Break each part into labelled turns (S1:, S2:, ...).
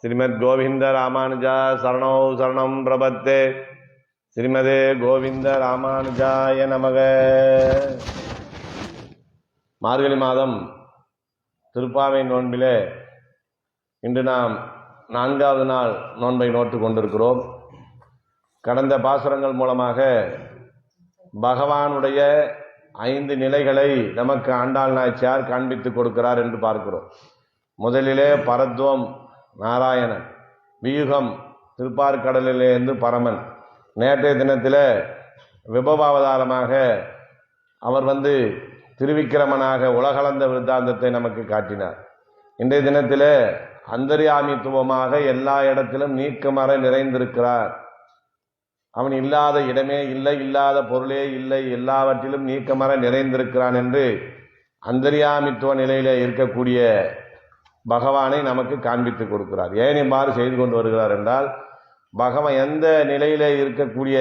S1: ஸ்ரீமத் கோவிந்த ராமானுஜா சரணோ சரணம் பிரபத்தே. ஸ்ரீமதே கோவிந்த ராமானுஜாய நமக. மார்கழி மாதம் திருப்பாவை நோன்பிலே இன்று நாம் 4வது நாள் நோன்பை நோட்டு கொண்டிருக்கிறோம். கடந்த பாசுரங்கள் மூலமாக பகவானுடைய 5 நிலைகளை நமக்கு ஆண்டாள் நாச்சியார் காண்பித்து கொடுக்கிறார் என்று பார்க்கிறோம். முதலிலே பரத்வம் நாராயணன், வியூகம் திருப்பார்கடலிலிருந்து பரமன். நேற்றைய தினத்தில் விபவாவதாரமாக அவர் திருவிக்கிரமனாக உலகளந்த விருத்தாந்தத்தை நமக்கு காட்டினார். இன்றைய தினத்தில் அந்தர்யாமித்துவமாக எல்லா இடத்திலும் நீக்கமற நிறைந்திருக்கிறார். அவன் இல்லாத இடமே இல்லை, இல்லாத பொருளே இல்லை, எல்லாவற்றிலும் நீக்கமற நிறைந்திருக்கிறான் என்று அந்தர்யாமித்துவ நிலையிலே இருக்கக்கூடிய பகவானை நமக்கு காண்பித்து கொடுக்கிறார். ஏன் இவ்வாறு செய்து கொண்டு வருகிறார் என்றால், பகவான் எந்த நிலையிலே இருக்கக்கூடிய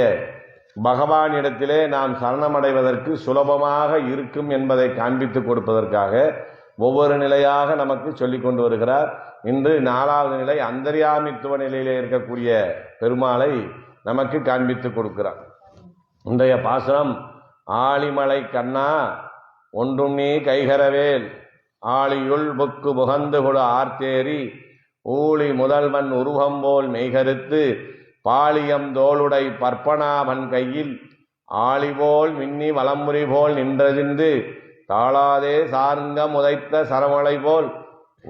S1: பகவானிடத்திலே நாம் சரணமடைவதற்கு சுலபமாக இருக்கும் என்பதை காண்பித்து கொடுப்பதற்காக ஒவ்வொரு நிலையாக நமக்கு சொல்லிக் கொண்டு வருகிறார். இன்று 4வது நிலை அந்தர்யாமித்துவ நிலையிலே இருக்கக்கூடிய பெருமாளை நமக்கு காண்பித்து கொடுக்கிறார். இன்றைய பாசுரம், ஆழிமலை கண்ணா ஒன்றும் நீ கைகரவேல், ஆழியுள் புக்கு புகந்து கொடு ஆர்த்தேரி, ஊழி முதல்வன் உருவம்போல் மெய்கருத்து, பாலியம் தோளுடை பற்பனாவன் கையில், ஆழிபோல் மின்னி வலம்புரி போல் நின்றதின்று, தாளாதே சார்ங்க உதைத்த சரமலை போல்,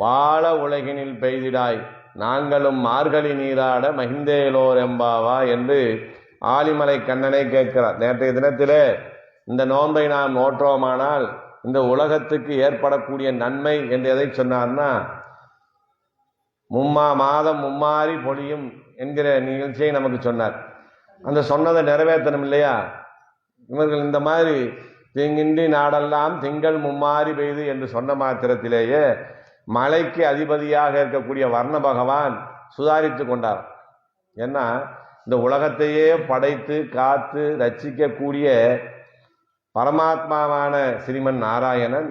S1: வாழ உலகினில் பெய்திடாய் நாங்களும் மார்கழி நீராட மகிந்தேலோர் எம்பாவா என்று ஆழிமலை கண்ணனை கேட்கிறார். நேற்றைய தினத்திலே இந்த நோன்பை நாம் நோற்றோமானால் இந்த உலகத்துக்கு ஏற்படக்கூடிய நன்மை என்று எதை சொன்னார்னா, மாதம் மும்மாறி பொழியும் என்கிற நிகழ்ச்சியை நமக்கு சொன்னார். அந்த சொன்னதை நிறைவேற்றணும் இல்லையா? இவர்கள் இந்த மாதிரி தீங்கின்றி நாடெல்லாம் திங்கள் மும்மாறி பெய்து என்று சொன்ன மாத்திரத்திலேயே மலைக்கு அதிபதியாக இருக்கக்கூடிய வர்ண பகவான் சுதாரித்து கொண்டார். ஏன்னா இந்த உலகத்தையே படைத்து காத்து ரட்சிக்கக்கூடிய பரமாத்மாவான ஸ்ரீமன் நாராயணன்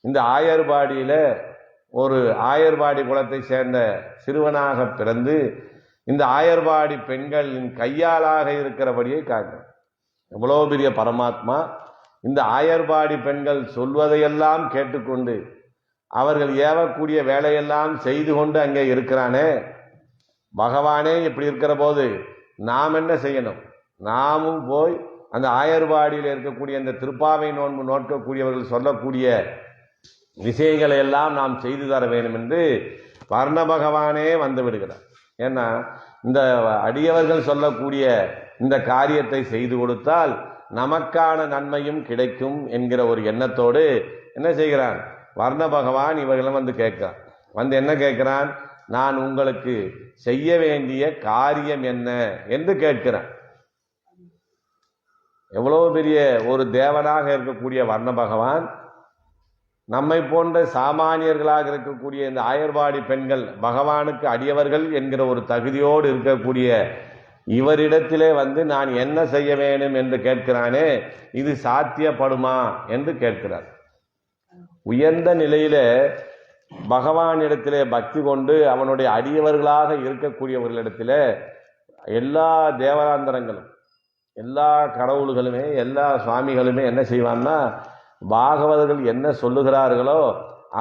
S1: இந்த ஆயர்பாடியில ஒரு ஆயர்பாடி குலத்தை சேர்ந்த சிறுவனாக பிறந்து இந்த ஆயர்பாடி பெண்களின் கையாளாக இருக்கிறபடியை காண்கிறார். எவ்வளோ பெரிய பரமாத்மா! இந்த ஆயர்பாடி பெண்கள் சொல்வதையெல்லாம் கேட்டுக்கொண்டு அவர்கள் ஏவக்கூடிய வேலையெல்லாம் செய்து கொண்டு அங்கே இருக்கிறானே பகவானே. இப்படி இருக்கிற போது நாம் என்ன செய்யணும்? நாமும் போய் அந்த ஆயர்பாடியில் இருக்கக்கூடிய அந்த திருப்பாவை நோன்பு நோக்கக்கூடியவர்கள் சொல்லக்கூடிய விஷயங்களை எல்லாம் நாம் செய்து தர வேண்டும் என்று வர்ண பகவானே வந்து விடுகிறார். ஏன்னா இந்த அடியவர்கள் சொல்லக்கூடிய இந்த காரியத்தை செய்து கொடுத்தால் நமக்கான நன்மையும் கிடைக்கும் என்கிற ஒரு எண்ணத்தோடு என்ன செய்கிறான் வர்ண பகவான் இவர்களும் கேட்கிறான். என்ன கேட்கிறான்? நான் உங்களுக்கு செய்ய வேண்டிய காரியம் என்ன என்று கேட்கிறான். எவ்வளவு பெரிய ஒரு தேவனாக இருக்கக்கூடிய வர்ண பகவான் நம்மை போன்ற சாமானியர்களாக இருக்கக்கூடிய இந்த ஆயர்பாடி பெண்கள் பகவானுக்கு அடியவர்கள் என்கிற ஒரு தகுதியோடு இருக்கக்கூடிய இவரிடத்திலே நான் என்ன செய்ய வேண்டும் என்று கேட்கிறானே, இது சாத்தியப்படுமா என்று கேட்கிறார். உயர்ந்த நிலையில பகவானிடத்திலே பக்தி கொண்டு அவனுடைய அடியவர்களாக இருக்கக்கூடியவர்களிடத்திலே எல்லா தேவராந்தரங்களும் எல்லா கடவுள்களுமே எல்லா சுவாமிகளுமே என்ன செய்வான்னா, பாகவதர்கள் என்ன சொல்லுகிறார்களோ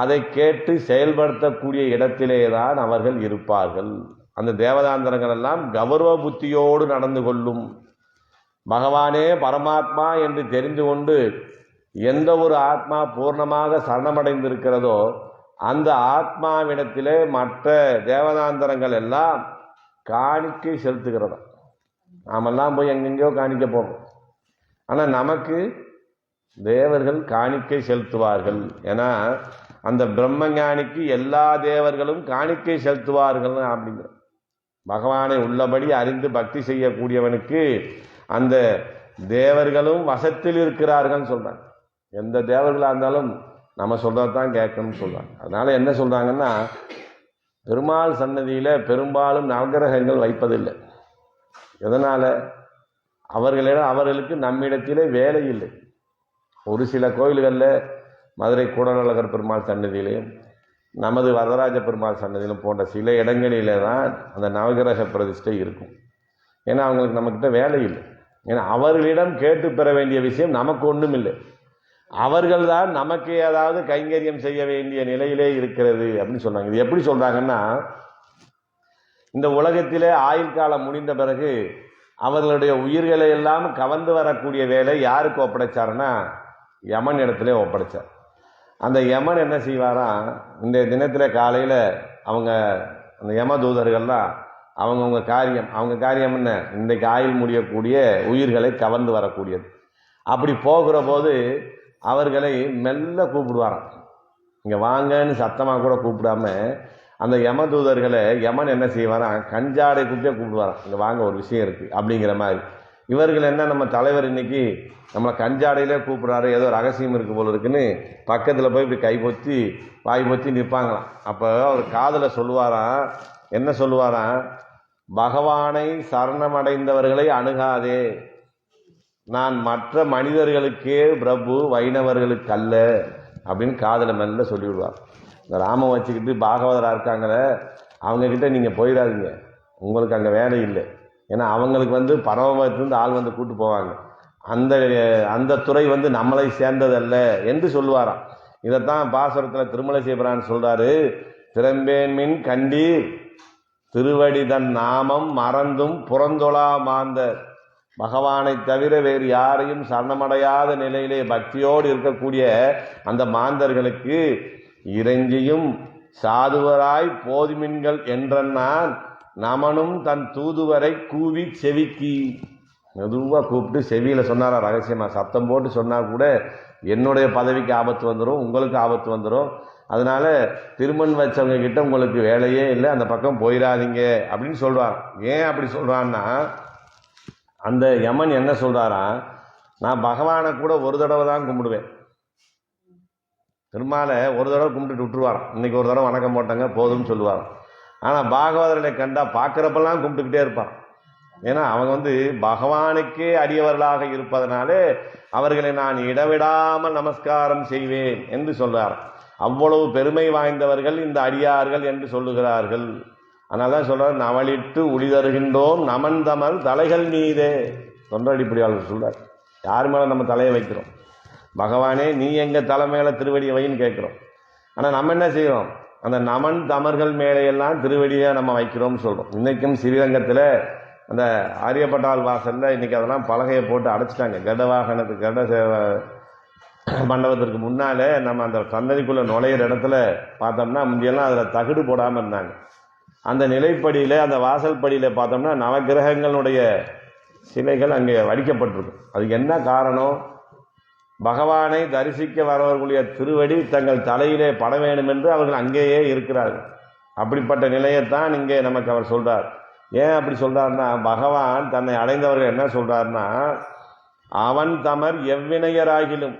S1: அதை கேட்டு செயல்படுத்தக்கூடிய இடத்திலே தான் அவர்கள் இருப்பார்கள். அந்த தேவதாந்தரங்கள் எல்லாம் கௌரவ புத்தியோடு நடந்து கொள்ளும். பகவானே பரமாத்மா என்று தெரிந்து கொண்டு எந்த ஒரு ஆத்மா பூர்ணமாக சரணமடைந்திருக்கிறதோ அந்த ஆத்மாவிடத்திலே மற்ற தேவதாந்தரங்கள் எல்லாம் காணிக்கை செலுத்துகிறதா. நாமெல்லாம் போய் எங்கெங்கயோ காணிக்க போகிறோம். ஆனால் நமக்கு தேவர்கள் காணிக்கை செலுத்துவார்கள். ஏன்னா அந்த பிரம்மஞானிக்கு எல்லா தேவர்களும் காணிக்கை செலுத்துவார்கள் அப்படிங்கிற பகவானை உள்ளபடி அறிந்து பக்தி செய்யக்கூடியவனுக்கு அந்த தேவர்களும் வசத்தில் இருக்கிறார்கள் சொல்றாங்க. எந்த தேவர்களாக இருந்தாலும் நம்ம சொல்றதான் கேட்கணும்னு சொல்றாங்க. அதனால என்ன சொல்றாங்கன்னா, பெருமாள் சன்னதியில பெரும்பாலும் நவகிரகங்கள் வைப்பதில்லை. எதனால? அவர்களுக்கு நம்மிடத்திலே வேலை இல்லை. ஒரு சில கோயில்களில் மதுரை கூடலழகர் பெருமாள் சன்னதியிலையும் நமது வரதராஜ பெருமாள் சன்னதியிலும் போன்ற சில இடங்களில தான் அந்த நவகிரக பிரதிஷ்டை இருக்கும். ஏன்னா அவங்களுக்கு நம்மக்கிட்ட வேலை இல்லை. ஏன்னா அவர்களிடம் கேட்டு பெற வேண்டிய விஷயம் நமக்கு ஒன்றும் இல்லை. அவர்கள் தான் நமக்கு ஏதாவது கைங்கரியம் செய்ய வேண்டிய நிலையிலே இருக்கிறது அப்படின்னு சொன்னாங்க. இது எப்படி சொல்றாங்கன்னா, இந்த உலகத்திலே ஆயுள் காலம் முடிந்த பிறகு அவர்களுடைய உயிர்களை எல்லாம் கவர்ந்து வரக்கூடிய வேலை யாருக்கு ஒப்படைச்சாருன்னா யமன் இடத்துல ஒப்படைச்சார். அந்த யமன் என்ன செய்வாராம், இந்த தினத்தில் காலையில் அவங்க அந்த யம தூதர்கள்லாம் அவங்க காரியம் என்ன, இன்றைக்கு ஆயுள் முடியக்கூடிய உயிர்களை கவர்ந்து வரக்கூடியது. அப்படி போகிற போது அவர்களை மெல்ல கூப்பிடுவாராம். இங்கே வாங்கன்னு சத்தமாக கூட கூப்பிடாம அந்த யம தூதர்களை யமன் என்ன செய்வாராம், கஞ்சாடை கூப்பிடுவாராம், இங்கே வாங்க ஒரு விஷயம் இருக்குது அப்படிங்கிற மாதிரி. இவர்கள் என்ன, நம்ம தலைவர் இன்னைக்கு நம்மளை கஞ்சாடையிலே கூப்பிட்றாரு, ஏதோ ரகசியம் இருக்குது போல இருக்குன்னு பக்கத்தில் போய் இப்படி கை பொத்தி வாய் பொத்தி நிற்பாங்களாம். அப்போ அவர் காதில் சொல்லுவாராம், என்ன சொல்லுவாராம், பகவானை சரணமடைந்தவர்களை அணுகாதே, நான் மற்ற மனிதர்களுக்கே பிரபு, வைணவர்களுக்கு அல்ல அப்படின்னு காதில் மெல்ல சொல்லிவிடுவார். இந்த ராமன் வச்சுக்கிட்டு பாகவதராக இருக்காங்களே அவங்கக்கிட்ட நீங்கள் போயிடாதீங்க, உங்களுக்கு அங்கே வேலை இல்லை. ஏன்னா அவங்களுக்கு பரமபதத்திலிருந்து ஆள் கூட்டு போவாங்க, அந்த துறை நம்மளை சேர்ந்ததல்ல என்று சொல்லுவாராம். இதைத்தான் பாசுரத்தில் திருமலை சிவபிரான் சொல்றாரு, திறம்பேன் மின் கண்டீர் திருவடி தன் நாமம் மறந்தும் புறந்தொழா மாந்தர். பகவானை தவிர வேறு யாரையும் சரணமடையாத நிலையிலே பக்தியோடு இருக்கக்கூடிய அந்த மாந்தர்களுக்கு இறைஞ்சியும் சாதுவராய் போதுமின்கள் என்றான் நமனும் தன் தூதுவரை கூவி செவிக்கி. மெதுவாக கூப்பிட்டு செவியில் சொன்னாரா, ரகசியமாக சத்தம் போட்டு சொன்னால் கூட என்னுடைய பதவிக்கு ஆபத்து வந்துடும், உங்களுக்கு ஆபத்து வந்துடும். அதனால திருமண் வச்சவங்க கிட்ட உங்களுக்கு வேலையே இல்லை, அந்த பக்கம் போயிடாதீங்க அப்படின்னு சொல்றார். ஏன் அப்படி சொல்றான்னா, அந்த யமன் என்ன சொல்றாரா, நான் பகவானை கூட ஒரு தடவை தான் கும்பிடுவேன், பெருமாளை ஒரு தடவை கும்பிட்டுட்டு விட்டுருவாராம். இன்னைக்கு ஒரு தடவை வணக்கம் போட்டாங்க போதும்னு சொல்லுவாராம். ஆனால் பாகவதர்களை கண்டா பார்க்குறப்பெல்லாம் கும்பிட்டுக்கிட்டே இருப்பான். ஏன்னா அவங்க பகவானுக்கே அடியவர்களாக இருப்பதனாலே அவர்களை நான் இடவிடாமல் நமஸ்காரம் செய்வேன் என்று சொல்றார். அவ்வளவு பெருமை வாய்ந்தவர்கள் இந்த அடியார்கள் என்று சொல்லுகிறார்கள். அதனால்தான் சொல்றார், நவலிட்டு உளிதருகின்றோம் நமன் தமல் தலைகள் மீதே. தொண்டடிப்படியாளர் சொல்றார், யார் மேலே நம்ம தலையை வைக்கிறோம், பகவானே நீ எங்கள் தலை மேலே திருவடியை வைன்னு கேட்குறோம். ஆனால் நம்ம என்ன செய்கிறோம், அந்த நமன் தமர்கள் மேலையெல்லாம் திருவடியை நம்ம வைக்கிறோம்னு சொல்கிறோம். இன்றைக்கும் ஸ்ரீரங்கத்தில் அந்த ஆரியப்பட்டால் வாசலில் இன்றைக்கி அதெல்லாம் பலகையை போட்டு அடைச்சிட்டாங்க. கட மண்டபத்திற்கு முன்னாலே நம்ம அந்த சன்னதிக்குள்ளே நுழையிற இடத்துல பார்த்தோம்னா முந்தியெல்லாம் அதில் தகுடு போடாமல் இருந்தாங்க. அந்த நிலைப்படியில் அந்த வாசல் படியில் பார்த்தோம்னா நவகிரகங்களுடைய சிலைகள் அங்கே வடிக்கப்பட்டிருக்கும். அதுக்கு என்ன காரணம், பகவானை தரிசிக்க வரவர்களுடைய திருவடி தங்கள் தலையிலே பட வேண்டும் என்று அவர்கள் அங்கேயே இருக்கிறார்கள். அப்படிப்பட்ட நிலையத்தான் இங்கே நமக்கு அவர் சொல்றார். ஏன் அப்படி சொல்றாருன்னா, பகவான் தன்னை அடைந்தவர்கள் என்ன சொல்றாருன்னா, அவன் தமர் எவ்வினையராகிலும்,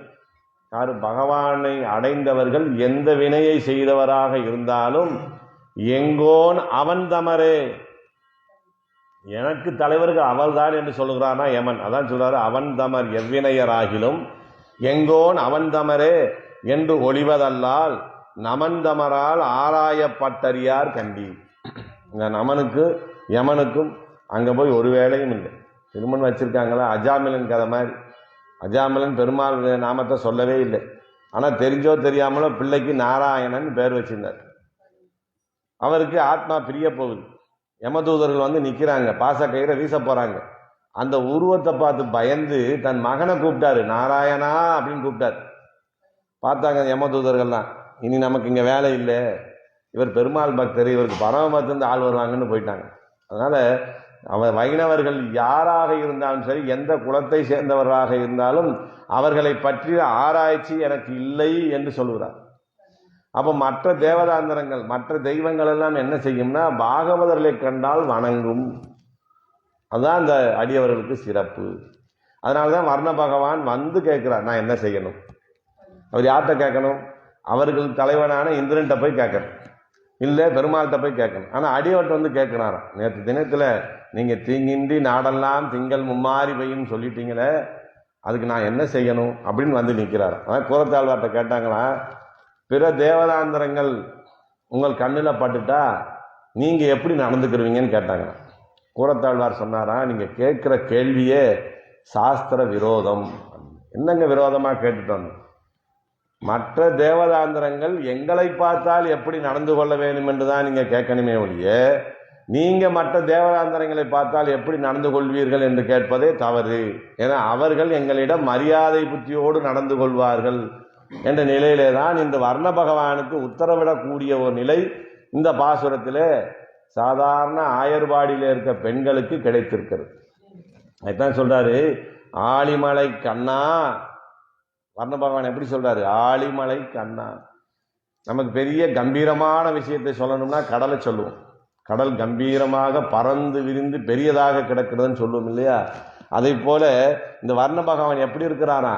S1: யாரு பகவானை அடைந்தவர்கள் எந்த வினையை செய்தவராக இருந்தாலும் எங்கோன் அவன் தமரே, எனக்கு தலைவருக்கு அவள் தான் என்று சொல்லுகிறானா யமன். அதான் சொல்றாரு, அவன் தமர் எவ்வினையராகிலும் எங்கோன் அவன் தமரே என்று ஒளிவதல்லால் நமன் தமரால் ஆராயப்பட்டறியார் கண்டி. இந்த நமனுக்கு யமனுக்கும் அங்கே போய் ஒரு வேலையும் இல்லை. திருமணம் வச்சிருக்காங்களா, அஜாமிலன் கதை மாதிரி. அஜாமிலன் பெருமாள் நாமத்தை சொல்லவே இல்லை. ஆனால் தெரிஞ்சோ தெரியாமலோ பிள்ளைக்கு நாராயணன் பேர் வச்சிருந்தார். அவருக்கு ஆத்மா பிரிய போகுது. யமதூதர்கள் நிற்கிறாங்க, பாசக்கயிறை வீச போகிறாங்க. அந்த உருவத்தை பார்த்து பயந்து தன் மகனை கூப்பிட்டாரு, நாராயணா அப்படின்னு கூப்பிட்டார். பார்த்தாங்க யமதூதர்கள்லாம், இனி நமக்கு இங்கே வேலை இல்லை, இவர் பெருமாள் பக்தர், இவருக்கு பரமபத்திலிருந்து ஆள் வருவாங்கன்னு போயிட்டாங்க. அதனால் அவர் வைணவர்கள் யாராக இருந்தாலும் சரி, எந்த குலத்தை சேர்ந்தவராக இருந்தாலும் அவர்களை பற்றிய ஆராய்ச்சி எனக்கு இல்லை என்று சொல்கிறார். அப்போ மற்ற தேவதாந்தரங்கள் மற்ற தெய்வங்கள் எல்லாம் என்ன செய்யும்னா, பாகவதர்களை கண்டால் வணங்கும். அதுதான் அந்த அடியவர்களுக்கு சிறப்பு. அதனால்தான் வர்ண பகவான் கேட்கிறார், நான் என்ன செய்யணும். அவர் யார்கிட்ட கேட்கணும், அவர்கள் தலைவனான இந்திரன்ட்ட போய் கேட்கணும், இல்லை பெருமாள்கிட்ட போய் கேட்கணும். ஆனால் அடியவர்கிட்ட கேட்கிறாராம். நேற்று தினத்தில் நீங்கள் தீங்கின்றி நாடெல்லாம் திங்கள் மும்மாறி பெய்யும் சொல்லிட்டீங்களே, அதுக்கு நான் என்ன செய்யணும் அப்படின்னு நிற்கிறார். அதான் கூரத்தாழ்வார்கிட்ட கேட்டாங்களா, பிற தேவதாந்திரங்கள் உங்கள் கண்ணில் பட்டுட்டா நீங்க எப்படி நடந்துக்கிறீங்கன்னு கேட்டாங்க. கூரத்தாழ்வார் சொன்னாரா, நீங்க கேட்கிற கேள்வியே சாஸ்திர விரோதம். என்னங்க விரோதமா கேட்டுட்டோம்? மற்ற தேவதாந்திரங்கள் எங்களை பார்த்தால் எப்படி நடந்து கொள்ள வேண்டும் என்றுதான் நீங்க கேட்கணுமே ஒழிய, நீங்க மற்ற தேவதாந்திரங்களை பார்த்தால் எப்படி நடந்து கொள்வீர்கள் என்று கேட்பதே தவறு. ஏன்னா அவர்கள் எங்களிடம் மரியாதை புத்தியோடு நடந்து கொள்வார்கள் என்ற நிலையிலே தான் இந்த வர்ண பகவானுக்கு உத்தரவிடக்கூடிய ஒரு நிலை இந்த பாசுரத்திலே சாதாரண ஆயர்பாடியில் இருக்க பெண்களுக்கு கிடைத்திருக்கிறது. அதுதான் சொல்றாரு, ஆலிமலை கண்ணா. வர்ண பகவான் எப்படி சொல்றாரு? ஆலிமலை கண்ணா. நமக்கு பெரிய கம்பீரமான விஷயத்தை சொல்லணும்னா கடலை சொல்லுவோம். கடல் கம்பீரமாக பறந்து விரிந்து பெரியதாக கிடக்கிறதுன்னு சொல்லுவோம் இல்லையா? அதை போல இந்த வர்ண பகவான் எப்படி இருக்கிறானா,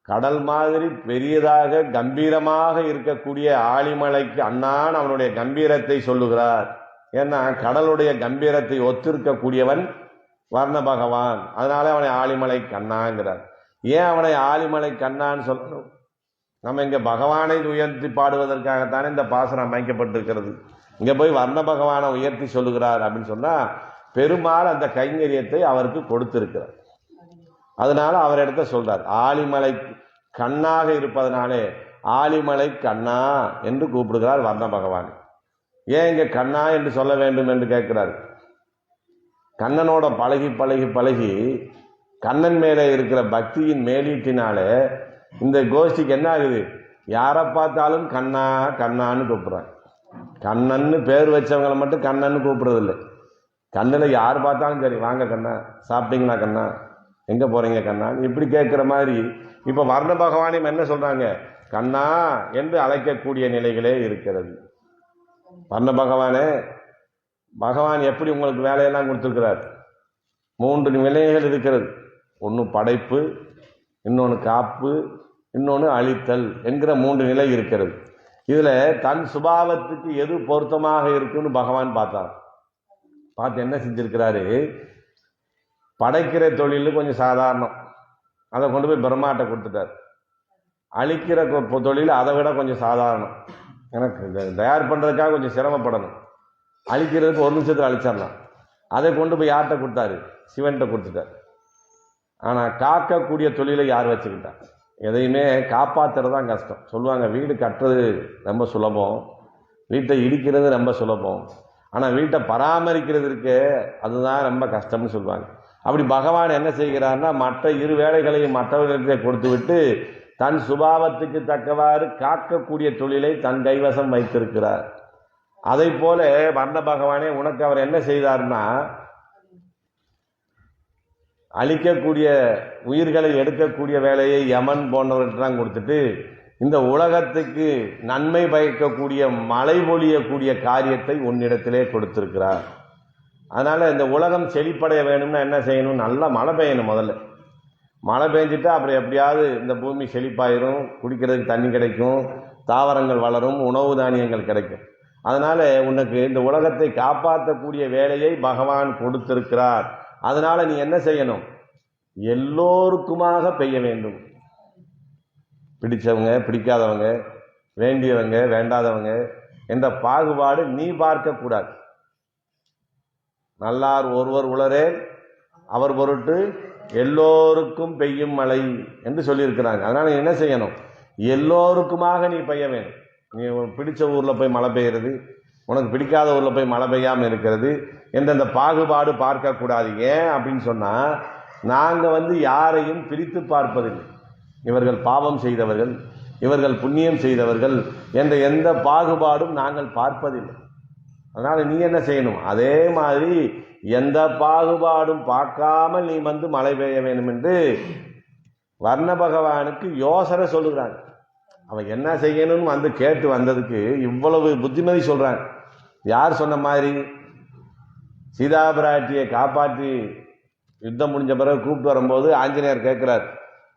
S1: கடல் மாதிரி பெரியதாக கம்பீரமாக இருக்கக்கூடிய ஆலிமலைக்கு அண்ணான் அவனுடைய கம்பீரத்தை சொல்லுகிறார். ஏன்னா கடலுடைய கம்பீரத்தை ஒத்திருக்கக்கூடியவன் வர்ண பகவான். அதனால அவனை ஆலிமலை கண்ணாங்கிறார். ஏன் அவனை ஆலிமலை கண்ணான்னு சொல்லணும்? நம்ம இங்க பகவானை உயர்த்தி பாடுவதற்காகத்தானே இந்த பாசனம் அமைக்கப்பட்டிருக்கிறது. இங்க போய் வர்ண பகவானை உயர்த்தி சொல்லுகிறார் அப்படின்னு சொன்னா பெருமாள் அந்த கைங்கரியத்தை அவருக்கு கொடுத்திருக்கிறார். அதனால அவர் இடத்த சொல்றார், ஆலிமலை கண்ணாக இருப்பதனாலே ஆலிமலை கண்ணா என்று கூப்பிடுகிறார் வர்ண பகவான். ஏன் இங்க கண்ணா என்று சொல்ல வேண்டும் என்று கேட்கிறார். கண்ணனோட பழகி பழகி பழகி கண்ணன் மேலே இருக்கிற பக்தியின் மேலீட்டினாலே இந்த கோஷ்டிக்கு என்ன ஆகுது? யாரை பார்த்தாலும் கண்ணா கண்ணான்னு கூப்பிடுறாங்க. கண்ணன்னு பேர் வச்சவங்களை மட்டும் கண்ணன்னு கூப்பிடுறது இல்லை. கண்ணில் யார் பார்த்தாலும் சரி, வாங்க கண்ணா, சாப்பிட்டீங்களா கண்ணா, எங்க போறீங்க கண்ணா, இப்படி கேட்கிற மாதிரி இப்ப வர்ண பகவானையும் என்ன சொல்றாங்க? கண்ணா என்று அழைக்கக்கூடிய நிலைகளே இருக்கிறது. வர்ண பகவானே, பகவான் எப்படி உங்களுக்கு வேலையெல்லாம் கொடுத்திருக்கிறார்? 3 நிலைகள் இருக்கிறது. ஒன்று படைப்பு, இன்னொன்று காப்பு, இன்னொன்று அழித்தல் என்கிற 3 நிலை இருக்கிறது. இதுல தன் சுபாவத்துக்கு எது பொருத்தமாக இருக்குன்னு பகவான் பார்த்தார். பார்த்து என்ன செஞ்சிருக்கிறாரு? படைக்கிற தொழில் கொஞ்சம் சாதாரணம், அதை கொண்டு போய் பிரம்மாட்ட கொடுத்துட்டார். அழிக்கிற தொழில் அதை விட கொஞ்சம் சாதாரணம், எனக்கு தயார் பண்றதுக்காக கொஞ்சம் சிரமப்படணும். அழிக்கிறதுக்கு 1 நிமிஷத்துல அழிச்சிடலாம். அதை கொண்டு போய் யார்கிட்ட கொடுத்தாரு? சிவன்கிட்ட கொடுத்துட்டார். ஆனா காக்கக்கூடிய தொழிலை யார் வச்சுக்கிட்டா? எதையுமே காப்பாத்துறது தான் கஷ்டம். சொல்லுவாங்க, வீடு கட்டுறது ரொம்ப சுலபம், வீட்டை இடிக்கிறது ரொம்ப சுலபம், ஆனா வீட்டை பராமரிக்கிறது இருக்கு அதுதான் ரொம்ப கஷ்டம்னு சொல்லுவாங்க. அப்படி பகவான் என்ன செய்கிறார்னா, மற்ற 2 வேலைகளையும் மற்றவர்களுக்கு கொடுத்து விட்டு தன் சுபாவத்துக்கு தக்கவாறு காக்கக்கூடிய தொழிலை தன் கைவசம் வைத்திருக்கிறார். அதை போல வர்ண பகவானே உனக்கு அவர் என்ன செய்தார்னா, அழிக்கக்கூடிய உயிர்களை எடுக்கக்கூடிய வேலையை யமன் போன்றவற்றெல்லாம் கொடுத்துட்டு இந்த உலகத்துக்கு நன்மை பயக்கக்கூடிய மழை பொழியக்கூடிய காரியத்தை உன்னிடத்திலே கொடுத்திருக்கிறார். அதனால இந்த உலகம் செழிப்படைய வேணும்னா என்ன செய்யணும்? நல்லா மழை பெய்யணும். முதல்ல மழை பெஞ்சிட்டா அப்புறம் எப்படியாவது இந்த பூமி செழிப்பாயிரும், குடிக்கிறதுக்கு தண்ணி கிடைக்கும், தாவரங்கள் வளரும், உணவு தானியங்கள் கிடைக்கும். அதனால உனக்கு இந்த உலகத்தை காப்பாற்றக்கூடிய வேலையை பகவான் கொடுத்திருக்கிறார். அதனால நீ என்ன செய்யணும்? எல்லோருக்குமாக பெய்ய வேண்டும். பிடிச்சவங்க பிடிக்காதவங்க, வேண்டியவங்க வேண்டாதவங்க என்ற பாகுபாடு நீ பார்க்க கூடாது. நல்லார் ஒருவர் உளரே அவர் பொருட்டு எல்லோருக்கும் பெய்யும் மழை என்று சொல்லியிருக்கிறாங்க. அதனால என்ன செய்யணும்? எல்லோருக்குமாக நீ பெய்ய வேண்டும். நீ பிடிச்ச ஊர்ல போய் மழை பெய்யறது, உனக்கு பிடிக்காத ஊர்ல போய் மழை பெய்யாம இருக்கிறது என்ற பாகுபாடு பார்க்க கூடாது. ஏன் அப்படின்னு சொன்னா, நாங்க யாரையும் பிரித்து பார்ப்பதில்லை. இவர்கள் பாவம் செய்தவர்கள், இவர்கள் புண்ணியம் செய்தவர்கள் என்ற எந்த பாகுபாடும் நாங்கள் பார்ப்பதில்லை. அதனால நீ என்ன செய்யணும்? அதே மாதிரி எந்த பாகுபாடும் பார்க்காமல் நீ மழை பெய்ய வேண்டும் என்று வர்ண பகவானுக்கு யோசனை சொல்லுகிறாங்க. அவன் என்ன செய்யணும்னு கேட்டு வந்ததுக்கு இவ்வளவு புத்திமதி சொல்றாங்க. யார் சொன்ன மாதிரி? சீதா பிராட்டியை காப்பாற்றி யுத்தம் முடிஞ்ச பிறகு கூப்பிட்டு வரும்போது ஆஞ்சநேயர் கேட்கிறார்,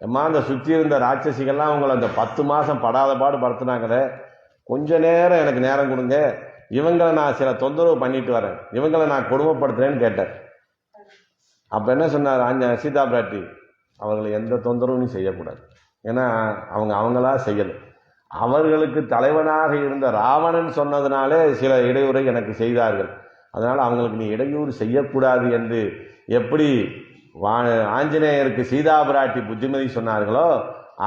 S1: அம்மா அந்த சுற்றி இருந்த ராட்சசிகள்லாம் உங்களை அந்த 10 மாசம் படாத பாடு படுத்தினாங்களே, கொஞ்ச நேரம் எனக்கு நேரம் கொடுங்க, இவங்களை நான் சில தொந்தரவு பண்ணிட்டு வரேன், இவங்களை நான் கொடுமைப்படுத்துறேன்னு கேட்டார். அப்ப என்ன சொன்னார் சீதா பிராட்டி? அவர்களை எந்த தொந்தரவும் செய்யக்கூடாது. ஏன்னா அவங்களா செய்யலை. அவர்களுக்கு தலைவனாக இருந்த ராவணன் சொன்னதுனாலே சில இடையூறை எனக்கு செய்தார்கள். அதனால் அவங்களுக்கு நீ இடையூறு செய்யக்கூடாது என்று எப்படி ஆஞ்சநேயருக்கு சீதா பிராட்டி புத்திமதி சொன்னார்களோ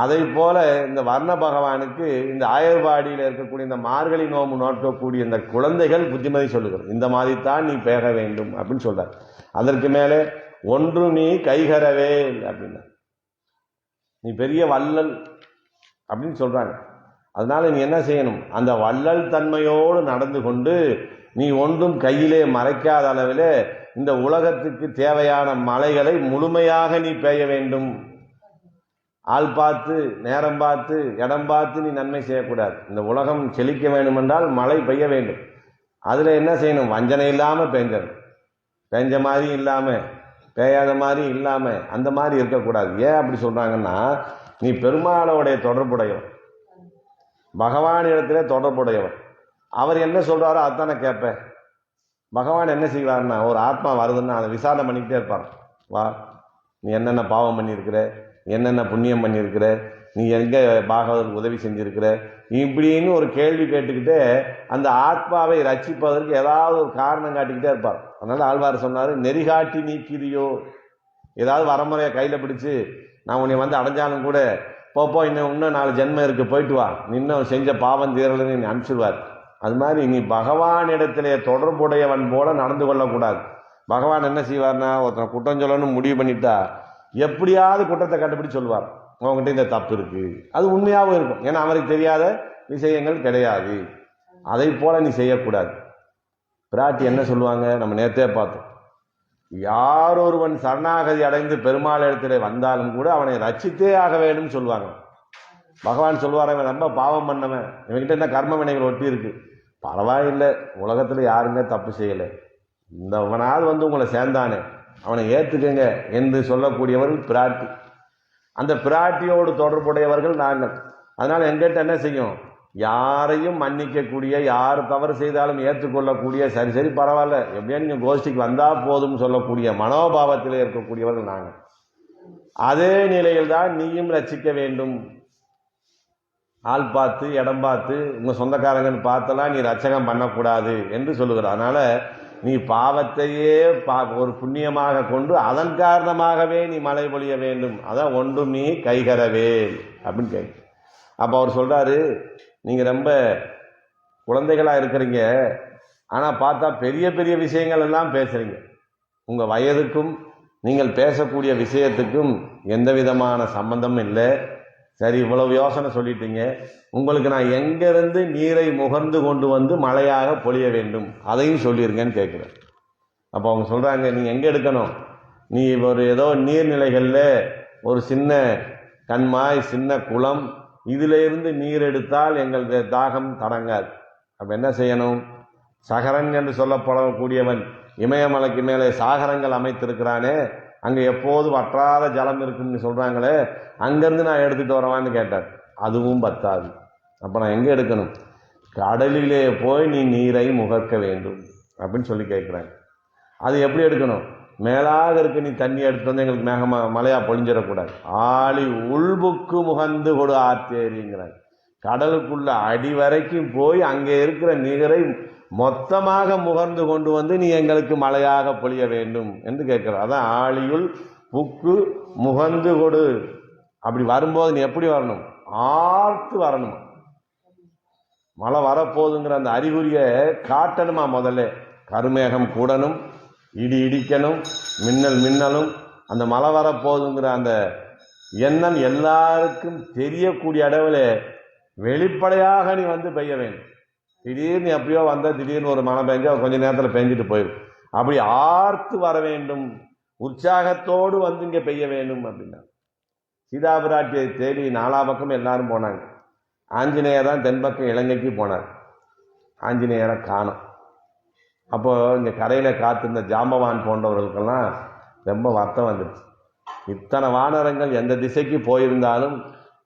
S1: அதை போல இந்த வர்ண பகவானுக்கு இந்த ஆயர்பாடியில் இருக்கக்கூடிய இந்த மார்கழி நோம்பு நோக்கக்கூடிய இந்த குழந்தைகள் புத்திமதி சொல்லுகிறது. இந்த மாதிரி தான் நீ பேக வேண்டும் அப்படின்னு சொல்றார். அதற்கு மேலே ஒன்று நீ கைகரவே அப்படின்னா நீ பெரிய வள்ளல் அப்படின்னு சொல்றாங்க. அதனால நீ என்ன செய்யணும், அந்த வள்ளல் தன்மையோடு நடந்து கொண்டு நீ ஒன்றும் கையிலே மறைக்காத அளவிலே இந்த உலகத்துக்கு தேவையான மலைகளை முழுமையாக நீ பெய்ய வேண்டும். ஆள் பார்த்து நேரம் பார்த்து இடம் பார்த்து நீ நன்மை செய்யக்கூடாது. இந்த உலகம் செழிக்க வேண்டும் என்றால் மழை பெய்ய வேண்டும். அதுல என்ன செய்யணும், வஞ்சனை இல்லாம பெஞ்சணும், பெஞ்ச மாதிரி இல்லாம பெய்யாத மாதிரி இல்லாம அந்த மாதிரி இருக்கக்கூடாது. ஏன் அப்படி சொல்றாங்கன்னா, நீ பெருமாளோடைய தொடர்புடையவன், பகவான் இடத்துல தொடர்புடையவன். அவர் என்ன சொல்றாரோ அதுதானே கேட்பேன். பகவான் என்ன செய்வார்னா, ஒரு ஆத்மா வருதுன்னா அதை விசாரணை பண்ணிக்கிட்டே இருப்பார். வா, நீ என்னென்ன பாவம் பண்ணியிருக்கிற, என்னென்ன புண்ணியம் பண்ணியிருக்கிற, நீ எங்க பாகவதற்கு உதவி செஞ்சிருக்கிற, இப்படின்னு ஒரு கேள்வி கேட்டுக்கிட்டே அந்த ஆத்மாவை ரட்சிப்பதற்கு ஏதாவது ஒரு காரணம் காட்டிக்கிட்டே இருப்பார். அதனால ஆழ்வார் சொன்னாரு, நெறிகாட்டி நீக்கிறியோ, ஏதாவது வரமுறையை கையில பிடிச்சு நான் உன்னை வந்து அடைஞ்சாலும் கூட போப்போ இன்னும் 4 ஜென்மம் இருக்கு, போயிட்டு வா, நீ இன்னும் செஞ்ச பாவம் தீரலன்னு நீ அனுப்பிச்சிடுவார். அது மாதிரி நீ பகவான் இடத்திலே தொடர்புடையவன் போல நடந்து கொள்ளக்கூடாது. பகவான் என்ன செய்வார்னா, ஒருத்தனை குற்றம் சொல்லணும்னு முடிவு பண்ணிட்டா எப்படியாவது குற்றத்தை கண்டுபிடிச்சு சொல்லுவார், உங்ககிட்ட இந்த தப்பு இருக்கு. அது உண்மையாகவும் இருக்கும், ஏன்னா அவருக்கு தெரியாத விஷயங்கள் கிடையாது. அதை போல நீ செய்யக்கூடாது. பிராட்டி என்ன சொல்லுவாங்க, நம்ம நேரத்தே பார்த்தோம், யார் ஒருவன் சரணாகதி அடைந்து பெருமாள் இடத்துல வந்தாலும் கூட அவனை ரட்சித்தே ஆக வேண்டும் சொல்லுவாங்க. பகவான் சொல்லுவார், அவன் ரொம்ப பாவம் பண்ணவன், இவன்கிட்ட என்ன கர்ம வினைகள் ஒட்டி இருக்கு, பரவாயில்லை, உலகத்துல யாருமே தப்பு செய்யலை, இந்தவனாவது வந்து உங்களை சேர்ந்தானே, அவனை ஏற்றுக்கங்க என்று சொல்லக்கூடியவர்கள் பிராட்டி. அந்த பிராட்டியோடு தொடர்புடையவர்கள் நாங்கள். அதனால எங்கிட்ட என்ன செய்யும், யாரையும் மன்னிக்கக்கூடிய, யார் தவறு செய்தாலும் ஏற்றுக்கொள்ளக்கூடிய, சரி சரி பரவாயில்ல, எப்படியா நீங்க கோஷ்டிக்கு வந்தா போதும் சொல்லக்கூடிய மனோபாவத்திலே இருக்கக்கூடியவர்கள் நாங்கள். அதே நிலையில் தான் நீயும் ரட்சிக்க வேண்டும். ஆள் பார்த்து இடம் பார்த்து உங்க சொந்தக்காரங்கன்னு பார்த்தெல்லாம் நீ ரட்சகம் பண்ணக்கூடாது என்று சொல்லுகிறார். அதனால நீ பாவத்தையே ஒரு புண்ணியமாக கொண்டு அதன் காரணமாகவே நீ மழை பொழிய வேண்டும். அதான் ஒன்றும் நீ கைகரவே அப்படின்னு கேட்க. அப்ப அவர் சொல்றாரு, நீங்க ரொம்ப குழந்தைகளா இருக்கிறீங்க, ஆனா பார்த்தா பெரிய பெரிய விஷயங்கள் எல்லாம் பேசுறீங்க. உங்க வயதுக்கும் நீங்கள் பேசக்கூடிய விஷயத்துக்கும் எந்த விதமான சம்பந்தமும் இல்லை. சரி, இவ்வளவு யோசனை சொல்லிட்டீங்க, உங்களுக்கு நான் எங்கிருந்து நீரை முகர்ந்து கொண்டு வந்து மழையாக பொழிய வேண்டும் அதையும் சொல்லிருங்கன்னு கேட்குறேன். அப்போ அவங்க சொல்றாங்க, நீ எங்க எடுக்கணும், நீ ஒரு ஏதோ நீர்நிலைகள்ல ஒரு சின்ன கண்மாய், சின்ன குளம், இதுல இருந்து நீர் எடுத்தால் எங்களுடைய தாகம் தடங்காது. அப்ப என்ன செய்யணும், சகரன் என்று சொல்லப்படக்கூடியவன் இமயமலைக்கு மேலே சாகரங்கள் அமைத்திருக்கிறானே, அங்க எப்போது வற்றாத ஜலம் இருக்குன்னு சொல்றாங்களே, அங்கிருந்து நான் எடுத்துட்டு வரவான்னு கேட்டார். அதுவும் பத்தாது. அப்ப நான் எங்க எடுக்கணும், கடலிலே போய் நீ நீரை முகர்க்க வேண்டும் அப்படின்னு சொல்லி கேட்கிறாங்க. அது எப்படி எடுக்கணும், மேலாக இருக்க நீ தண்ணி எடுத்து வந்து எங்களுக்கு மழையா பொழிஞ்சிடக்கூடாது, ஆழி உள்புக்கு முகந்து கொடு ஆத்தேரிங்கிறாங்க. கடலுக்குள்ள அடி வரைக்கும் போய் அங்கே இருக்கிற நீரை மொத்தமாக முகர்ந்து கொண்டு வந்து நீ எங்களுக்கு மழையாக பொழிய வேண்டும் என்று கேட்கிறார். அதான் ஆழியுள் புக்கு முகந்து கொடு. அப்படி வரும்போது நீ எப்படி வரணும், ஆர்த்து வரணும். மழை வரப்போகுதுங்கிற அந்த அறிகுறிய காட்டணுமா, முதல்ல கருமேகம் கூடணும், இடி இடிக்கணும், மின்னல் மின்னலும், அந்த மழை வரப்போகுதுங்கிற அந்த எண்ணம் எல்லாருக்கும் தெரியக்கூடிய அளவில் வெளிப்படையாக நீ வந்து பெய்ய வேண்டும். திடீர்னு எப்படியோ வந்த திடீர்னு ஒரு மழை பெஞ்சா கொஞ்ச நேரத்தில் பெஞ்சிட்டு போயிடும். அப்படி ஆர்த்து வர வேண்டும், உற்சாகத்தோடு வந்து இங்கே பெய்ய வேண்டும் அப்படின்னா. சீதா பிராட்டியை தேடி 4 பக்கம் எல்லாரும் போனாங்க. ஆஞ்சநேயர் தான் தென்பக்கம் இலங்கைக்கு போனார். ஆஞ்சநேயரை காணோம். அப்போ இங்க கரையில காத்திருந்த ஜாம்பவான் போன்றவர்களுக்கெல்லாம் ரொம்ப வருத்தம் வந்துடுச்சு. இத்தனை வானரங்கள் எந்த திசைக்கு போயிருந்தாலும்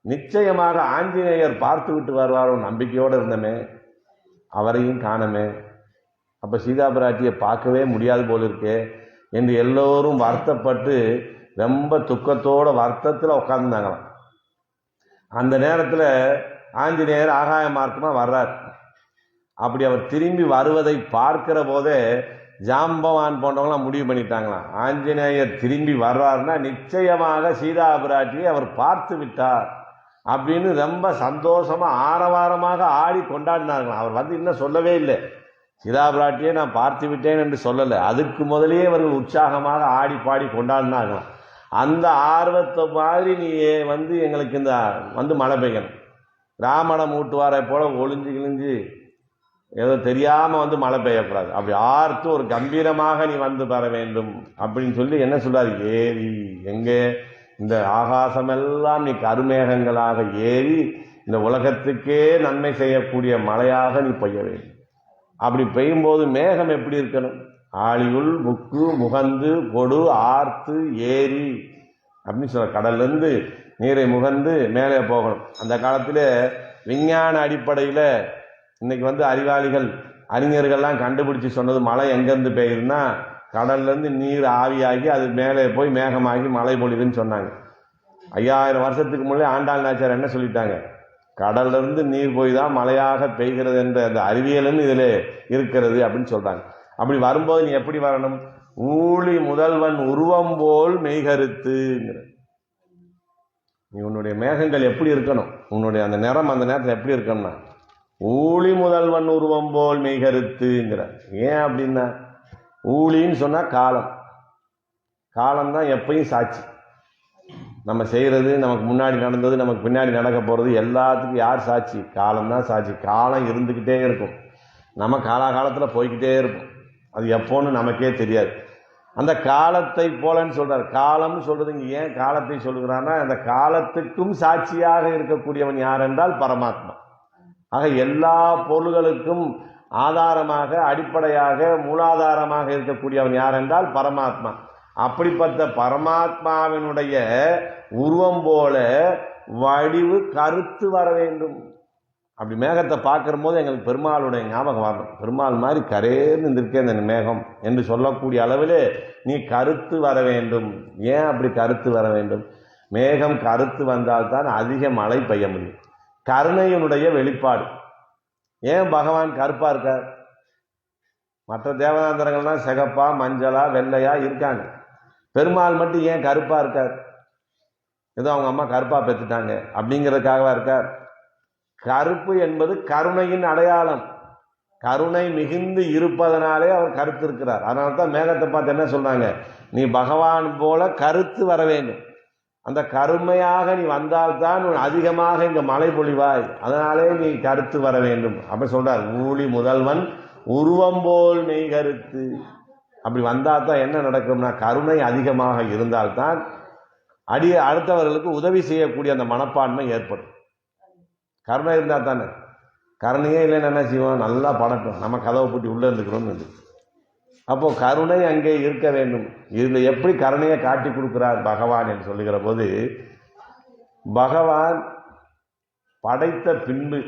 S1: நிச்சயமாக ஆஞ்சநேயர் பார்த்து விட்டு வருவாரோ நம்பிக்கையோடு இருந்தமே, அவரையும் காணமே. அப்ப சீதா பிராட்டியை பார்க்கவே முடியாது போல இருக்கே என்று எல்லோரும் வருத்தப்பட்டு ரொம்ப துக்கத்தோட வருத்தத்தில் உட்கார்ந்துருந்தாங்களாம். அந்த நேரத்தில் ஆஞ்சநேயர் ஆகாய மார்க்கமாக வர்றார். அப்படி அவர் திரும்பி வருவதை பார்க்கிற போதே ஜாம்பவான் போன்றவங்களாம் முடிவு பண்ணிட்டாங்களாம், ஆஞ்சநேயர் திரும்பி வர்றாருன்னா நிச்சயமாக சீதா பிராட்டியை அவர் பார்த்து விட்டார் அப்படின்னு ரொம்ப சந்தோஷமா ஆரவாரமாக ஆடி கொண்டாடினார்களாம். அவர் வந்து இன்னும் சொல்லவே இல்லை, சீதா பிராட்டியை நான் பார்த்து விட்டேன் என்று சொல்லலை. அதுக்கு முதலே அவர்கள் உற்சாகமாக ஆடி பாடி கொண்டாடினார்களாம். அந்த ஆர்வத்தை மாதிரி நீ வந்து எங்களுக்கு இந்த வந்து மழை பெய்யணும், ராமணம் ஊட்டுவாரை போல ஒளிஞ்சு கிழிஞ்சு ஏதோ தெரியாமல் வந்து மழை பெய்யக்கூடாது, அப்படி ஆர்த்து ஒரு கம்பீரமாக நீ வந்து பெற வேண்டும் அப்படின்னு சொல்லி என்ன சொல்றாரு, ஏறி எங்கே இந்த ஆகாசமெல்லாம் நீ கருமேகங்களாக ஏறி இந்த உலகத்துக்கே நன்மை செய்யக்கூடிய மழையாக நீ பெய்ய வேண்டும். அப்படி பெய்யும்போது மேகம் எப்படி இருக்கணும், ஆழியுள் முக்கு முகந்து கொடு ஆர்த்து ஏரி அப்படின்னு சொல்ற, கடல்லேருந்து நீரை முகந்து மேலே போகணும். அந்த காலத்தில் விஞ்ஞான அடிப்படையில் இன்னைக்கு வந்து அறிவாளிகள் அறிஞர்கள்லாம் கண்டுபிடிச்சி சொன்னது, மழை எங்கேருந்து பெய்யுதுன்னா கடல்லேருந்து நீர் ஆவியாகி அது மேலே போய் மேகமாகி மழை பொழிவுன்னு சொன்னாங்க. 5000 வருஷத்துக்கு முன்னே ஆண்டாள் நாச்சியார் என்ன சொல்லிட்டாங்க, கடல்லேருந்து நீர் போய் தான் மழையாக பெய்கிறது என்ற அந்த அறிவியலும் இதில் இருக்கிறது அப்படின்னு சொல்கிறாங்க. அப்படி வரும்போது நீ எப்படி வரணும், ஊழி முதல்வன் உருவம் போல் மெய்கருத்துங்கிற, நீ உன்னுடைய மேகங்கள் எப்படி இருக்கணும், உன்னுடைய அந்த நிறம் அந்த நேரத்தில் எப்படி இருக்கணும்னா ஊழி முதல்வன் உருவம் போல் மெய்கருத்துங்கிற. ஏன் அப்படின்னா ஊழின்னு சொன்னால் காலம், காலம்தான் எப்பயும் சாட்சி. நம்ம செய்கிறது, நமக்கு முன்னாடி நடந்தது, நமக்கு பின்னாடி நடக்க போகிறது எல்லாத்துக்கும் யார் சாட்சி, காலம்தான் சாட்சி. காலம் இருந்துக்கிட்டே இருக்கும், நம்ம காலாகாலத்தில் போய்கிட்டே இருக்கும், அது எப்போன்னு நமக்கே தெரியாது. அந்த காலத்தை போலன்னு சொல்றார். காலம்னு சொல்றது இங்க ஏன் காலத்தை சொல்லுகிறான்னா, அந்த காலத்துக்கும் சாட்சியாக இருக்கக்கூடியவன் யார் என்றால் பரமாத்மா. ஆக எல்லா பொருள்களுக்கும் ஆதாரமாக அடிப்படையாக மூலாதாரமாக இருக்கக்கூடியவன் யார் என்றால் பரமாத்மா. அப்படிப்பட்ட பரமாத்மாவினுடைய உருவம் போல வடிவு கருத்து வர வேண்டும். அப்படி மேகத்தை பார்க்கிற போது எங்களுக்கு பெருமாளுடைய ஞாபகம் வரணும், பெருமாள் மாதிரி கரேன்னு இருக்கே இந்த மேகம் என்று சொல்லக்கூடிய அளவில் நீ கருத்து வர வேண்டும். ஏன் அப்படி கருத்து வர வேண்டும், மேகம் கருத்து வந்தால்தான் அதிக மழை பெய்ய முடியும். கருணையினுடைய வெளிப்பாடு. ஏன் பகவான் கருப்பா இருக்கார், மற்ற தேவதாந்தரங்கள்லாம் சிகப்பா மஞ்சளா வெள்ளையா இருக்காங்க, பெருமாள் மட்டும் ஏன் கருப்பா இருக்கார், ஏதோ அவங்க அம்மா கருப்பா பெற்றுட்டாங்க அப்படிங்கிறதுக்காகவா இருக்கார். கருப்பு என்பது கருணையின் அடையாளம், கருணை மிகுந்து இருப்பதனாலே அவர் கருத்து இருக்கிறார். அதனால தான் மேகத்தை பார்த்து என்ன சொல்றாங்க, நீ பகவான் போல கருத்து வர வேண்டும், அந்த கருமையாக நீ வந்தால்தான் அதிகமாக இங்க மழை பொழிவாய், அதனாலே நீ கருத்து வர வேண்டும் அப்படி சொல்றார். ஊழி முதல்வன் உருவம் போல் மெய் கருத்து. அப்படி வந்தால்தான் என்ன நடக்கும்னா, கருணை அதிகமாக இருந்தால்தான் அடுத்தவர்களுக்கு உதவி செய்யக்கூடிய அந்த மனப்பான்மை ஏற்படும். கருணை இருந்தால் தானே, கருணையே இல்லைன்னு என்ன செய்வோம், நல்லா படட்டும் நம்ம கதவை பூட்டி உள்ளே இருந்துக்கிறோம்னு. அப்போ கருணை அங்கே இருக்க வேண்டும். இதில் எப்படி கருணையை காட்டி கொடுக்கிறார் பகவான் என்று சொல்லுகிற போது, பகவான் படைத்த பின்பு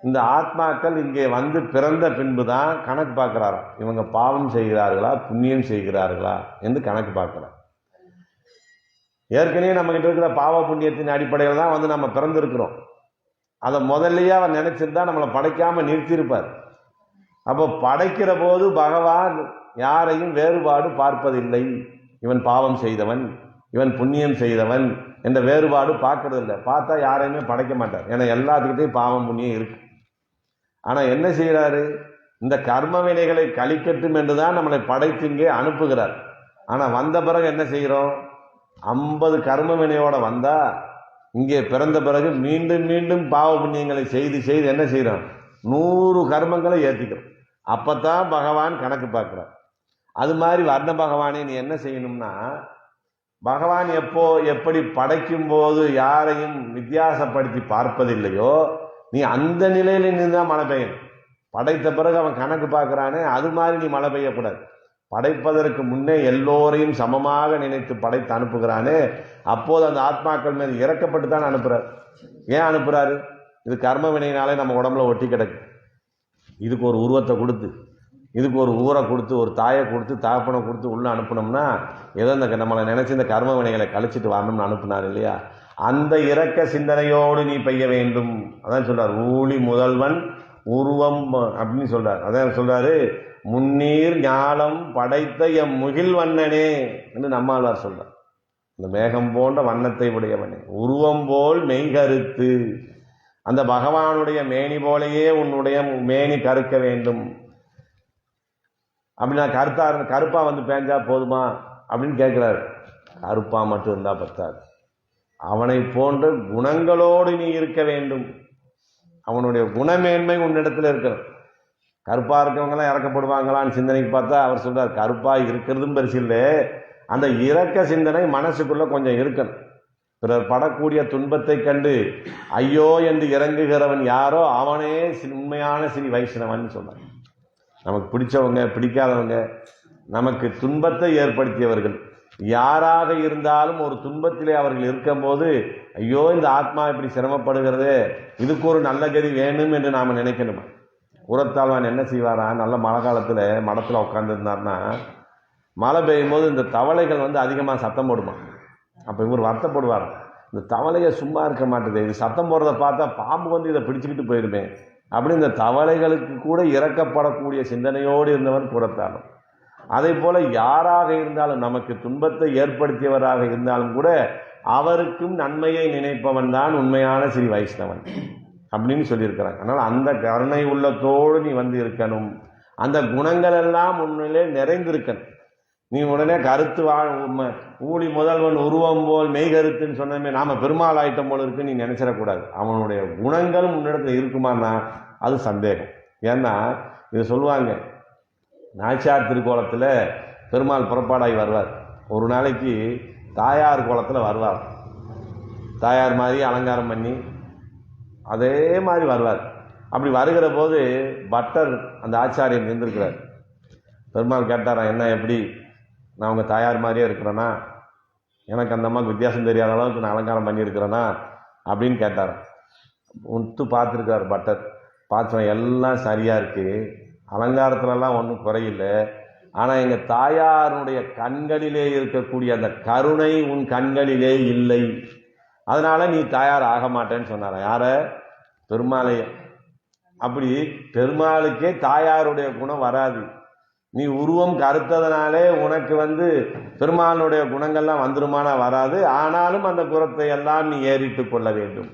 S1: இந்த ஆத்மாக்கள் இங்கே வந்து பிறந்த பின்பு தான் கணக்கு பார்க்கிறாராம், இவங்க பாவம் செய்கிறார்களா புண்ணியம் செய்கிறார்களா என்று கணக்கு பார்க்கிறார். ஏற்கனவே நம்ம கிட்ட இருக்கிற பாவ புண்ணியத்தின் அடிப்படையில் தான் வந்து நம்ம பிறந்திருக்கிறோம். அதை முதல்லயே அவன் நினைச்சிருந்தா நம்மளை படைக்காம நிறுத்தியிருப்பார். அப்போ படைக்கிற போது பகவான் யாரையும் வேறுபாடு பார்ப்பதில்லை, இவன் பாவம் செய்தவன் இவன் புண்ணியம் செய்தவன் என்ற வேறுபாடு பார்க்கறது இல்லை. பார்த்தா யாரையுமே படைக்க மாட்டார், ஏன்னா எல்லாத்துக்கிட்டையும் பாவம் புண்ணியம் இருக்கு. ஆனா என்ன செய்யறாரு, இந்த கர்ம வினைகளை கழிக்கட்டும் என்றுதான் நம்மளை படைத்து இங்கே அனுப்புகிறார். ஆனா வந்த பிறகு என்ன செய்கிறோம், 50 கர்ம வினையோட வந்தா இங்கே பிறந்த பிறகு மீண்டும் மீண்டும் பாவ புண்ணியங்களை செய்து செய்து என்ன செய்யறோம், 100 கர்மங்களை ஏற்றிக்கிறோம். அப்பத்தான் பகவான் கணக்கு பார்க்கிறார். அது மாதிரி வர்ண பகவானே நீ என்ன செய்யணும்னா, பகவான் எப்படி படைக்கும் போது யாரையும் வித்தியாசப்படுத்தி பார்ப்பதில்லையோ, நீ அந்த நிலையில நீ தான் மழை பெய்யணும். படைத்த பிறகு அவன் கணக்கு பார்க்கிறானே, அது மாதிரி நீ மழை பெய்யக்கூடாது. படைப்பதற்கு முன்னே எல்லோரையும் சமமாக நினைத்து படைத்து அனுப்புகிறானே, அப்போது அந்த ஆத்மாக்கள் மீது இறக்கப்பட்டு தான் அனுப்புறார். ஏன் அனுப்புறாரு, இது கர்ம வினையினாலே நம்ம உடம்புல ஒட்டி கிடக்கு. இதுக்கு ஒரு உருவத்தை கொடுத்து, இதுக்கு ஒரு ஊரை கொடுத்து, ஒரு தாயை கொடுத்து, தகப்பனை கொடுத்து உள்ள அனுப்பினோம்னா, ஏதோ இந்த நம்மளை நினைச்சு இந்த கர்ம வினைகளை கழிச்சிட்டு வரணும்னு அனுப்புனார் இல்லையா. அந்த இரக்க சிந்தனையோடு நீ பெய்ய வேண்டும். அதான் சொல்றார், ஊழி முதல்வன் உருவம் அப்படின்னு சொல்றார். அதான் சொல்றாரு, முன்னீர் ஞாலம் படைத்த எம் முகில் வண்ணனே என்று நம்மாழ்வார் சொல்றார். இந்த மேகம் போன்ற வண்ணத்தை உடையவனே, உருவம் போல் மெய்கருத்து, அந்த பகவானுடைய மேனி போலேயே உன்னுடைய மேனி கருக்க வேண்டும். அப்படின்னா கருப்பா வந்து பேஞ்சா போதுமா அப்படின்னு கேட்கிறாரு. கருப்பா மட்டும் இருந்தா பத்தாது, அவனை போன்ற குணங்களோடு நீ இருக்க வேண்டும். அவனுடைய குணமேன்மை உன்னிடத்துல இருக்கணும். கருப்பா இருக்கவங்கலாம் இறக்கப்படுவாங்களான்னு சிந்தனைக்கு பார்த்தா அவர் சொல்றார், கருப்பா இருக்கிறதும் பெருசு இல்லை, அந்த இரக்க சிந்தனை மனசுக்குள்ள கொஞ்சம் இருக்கணும். பிறர் படக்கூடிய துன்பத்தை கண்டு ஐயோ என்று இறங்குகிறவன் யாரோ அவனே உண்மையான ஸ்ரீ வைஷ்ணவன் சொன்னார். நமக்கு பிடிச்சவங்க பிடிக்காதவங்க, நமக்கு துன்பத்தை ஏற்படுத்தியவர்கள் யாராக இருந்தாலும் ஒரு துன்பத்திலே அவர்கள் இருக்கும் போது ஐயோ இந்த ஆத்மா இப்படி சிரமப்படுகிறது, இதுக்கு ஒரு நல்ல கதி வேணும் என்று நாம் நினைக்கணுமா? உரத்தாழ்வான் என்ன செய்வாரா, நல்ல மழை காலத்தில் மடத்தில் உட்காந்துருந்தார்னா மழை பெய்யும் போது இந்த தவளைகள் வந்து அதிகமாக சத்தம் போடுமா. அப்போ இவர் வருத்தப்படுவார், இந்த தவளையை சும்மா இருக்க மாட்டேது, இது சத்தம் போடுறத பார்த்தா பாம்பு வந்து இதை பிடிச்சிக்கிட்டு போயிடுமே அப்படி இந்த தவளைகளுக்கு கூட இறக்கப்படக்கூடிய சிந்தனையோடு இருந்தவர் கூடத்தாலும். அதே போல யாராக இருந்தாலும், நமக்கு துன்பத்தை ஏற்படுத்தியவராக இருந்தாலும் கூட அவருக்கும் நன்மையை நினைப்பவன் தான் உண்மையான ஸ்ரீ வைஷ்ணவன் அப்படின்னு சொல்லியிருக்கிறாங்க. அதனால் அந்த கருணை உள்ளத்தோடு நீ வந்து இருக்கணும், அந்த குணங்கள் எல்லாம் உண்மையிலே நிறைந்திருக்கணும். நீ உடனே கருத்து ஊழி முதல்வன் உருவம் போல் மெய் கருத்துன்னு சொன்னமே நாம பெருமாள் ஆயிட்டம் போல இருக்குன்னு நீ நினைச்சிடக்கூடாது. அவனுடைய குணங்களும் முன்னிடத்துல இருக்குமான்னா அது சந்தேகம். ஏன்னா இது சொல்லுவாங்க, நாச்சியார் திருக்கோலத்தில் பெருமாள் புறப்பாடாகி வருவார். ஒரு நாளைக்கு தாயார் கோலத்தில் வருவார், தாயார் மாதிரி அலங்காரம் பண்ணி அதே மாதிரி வருவார். அப்படி வருகிற போது பட்டர் அந்த ஆச்சாரியன் இருந்திருக்கிறார். பெருமாள் கேட்டாரா, என்ன எப்படி நான் உங்கள் தாயார் மாதிரியே இருக்கிறேன்னா, எனக்கு அந்த அம்மாவுக்கு வித்தியாசம் தெரியாத அளவுக்கு நான் அலங்காரம் பண்ணியிருக்கிறேன்னா அப்படின்னு கேட்டார். உத்து பார்த்துருக்கார் பட்டர், பார்த்து எல்லாம் சரியாக இருக்குது, அலங்காரத்துலலாம் ஒன்றும் குறையில்லை, ஆனால் எங்கள் தாயாருடைய கண்களிலே இருக்கக்கூடிய அந்த கருணை உன் கண்களிலே இல்லை, அதனால நீ தாயார் ஆக மாட்டேன்னு சொன்னார். யார? பெருமாளைய. அப்படி பெருமாளுக்கே தாயாருடைய குணம் வராது. நீ உருவம் கருத்ததுனாலே உனக்கு வந்து பெருமாளுடைய குணங்கள்லாம் வந்துருமானா வராது. ஆனாலும் அந்த குணத்தை எல்லாம் நீ ஏறிட்டு கொள்ள வேண்டும்.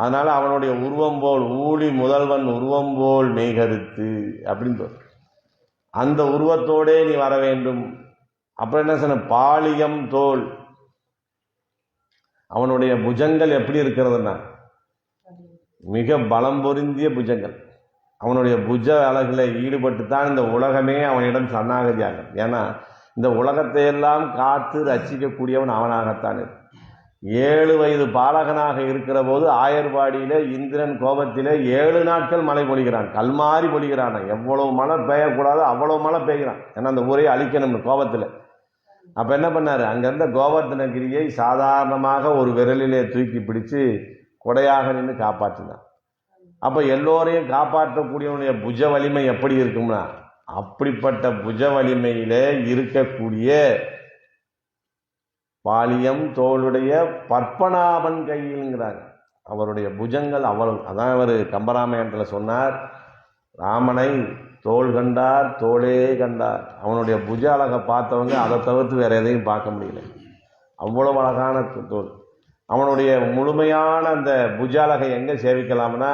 S1: அதனால அவனுடைய உருவம் போல் ஊழி முதல்வன் உருவம் போல் மெய்கருத்து அப்படின்னு அந்த உருவத்தோடே நீ வர வேண்டும். அப்புறம் என்ன சொன்ன, பாலியம் தோல், அவனுடைய புஜங்கள் எப்படி இருக்கிறதுனா மிக பலம் பொருந்திய புஜங்கள். அவனுடைய புஜ அழகுல ஈடுபட்டு தான் இந்த உலகமே அவனிடம் சரணாகதியாகும். ஏன்னா இந்த உலகத்தை எல்லாம் காத்து ரசிக்கக்கூடியவன் அவனாகத்தான். 7 வயது பாலகனாக இருக்கிற போது ஆயர்வாடியில இந்திரன் கோபத்திலே 7 நாட்கள் மழை பொழிகிறான், கல்மாறி பொழிகிறான். எவ்வளவு மழை பெய்யக்கூடாது அவ்வளவு மழை பெய்கிறான், ஏன்னா அந்த ஊரையை அழிக்கணும்னு கோபத்தில். அப்ப என்ன பண்ணாரு, அங்கிருந்த கோவர்த்தனகிரியை சாதாரணமாக ஒரு விரலிலே தூக்கி பிடிச்சு கொடையாக நின்று காப்பாற்றினான். அப்ப எல்லோரையும் காப்பாற்றக்கூடியவனுடைய புஜ வலிமை எப்படி இருக்கும்னா, அப்படிப்பட்ட புஜ வலிமையிலே இருக்கக்கூடிய பாலியம் தோளுடைய பற்பனாபன் கையில்ங்கிறாங்க. அவருடைய புஜங்கள் அவ்வளவு. அதான் அவர் கம்பராமாயணத்தில் சொன்னார், ராமனை தோள் கண்டார் தோளே கண்டார். அவனுடைய புஜ அழகை பார்த்தவங்க அதை தவிர்த்து வேற எதையும் பார்க்க முடியல, அவ்வளவு அழகான தோல். அவனுடைய முழுமையான அந்த புஜ அழகை எங்கே சேவிக்கலாம்னா,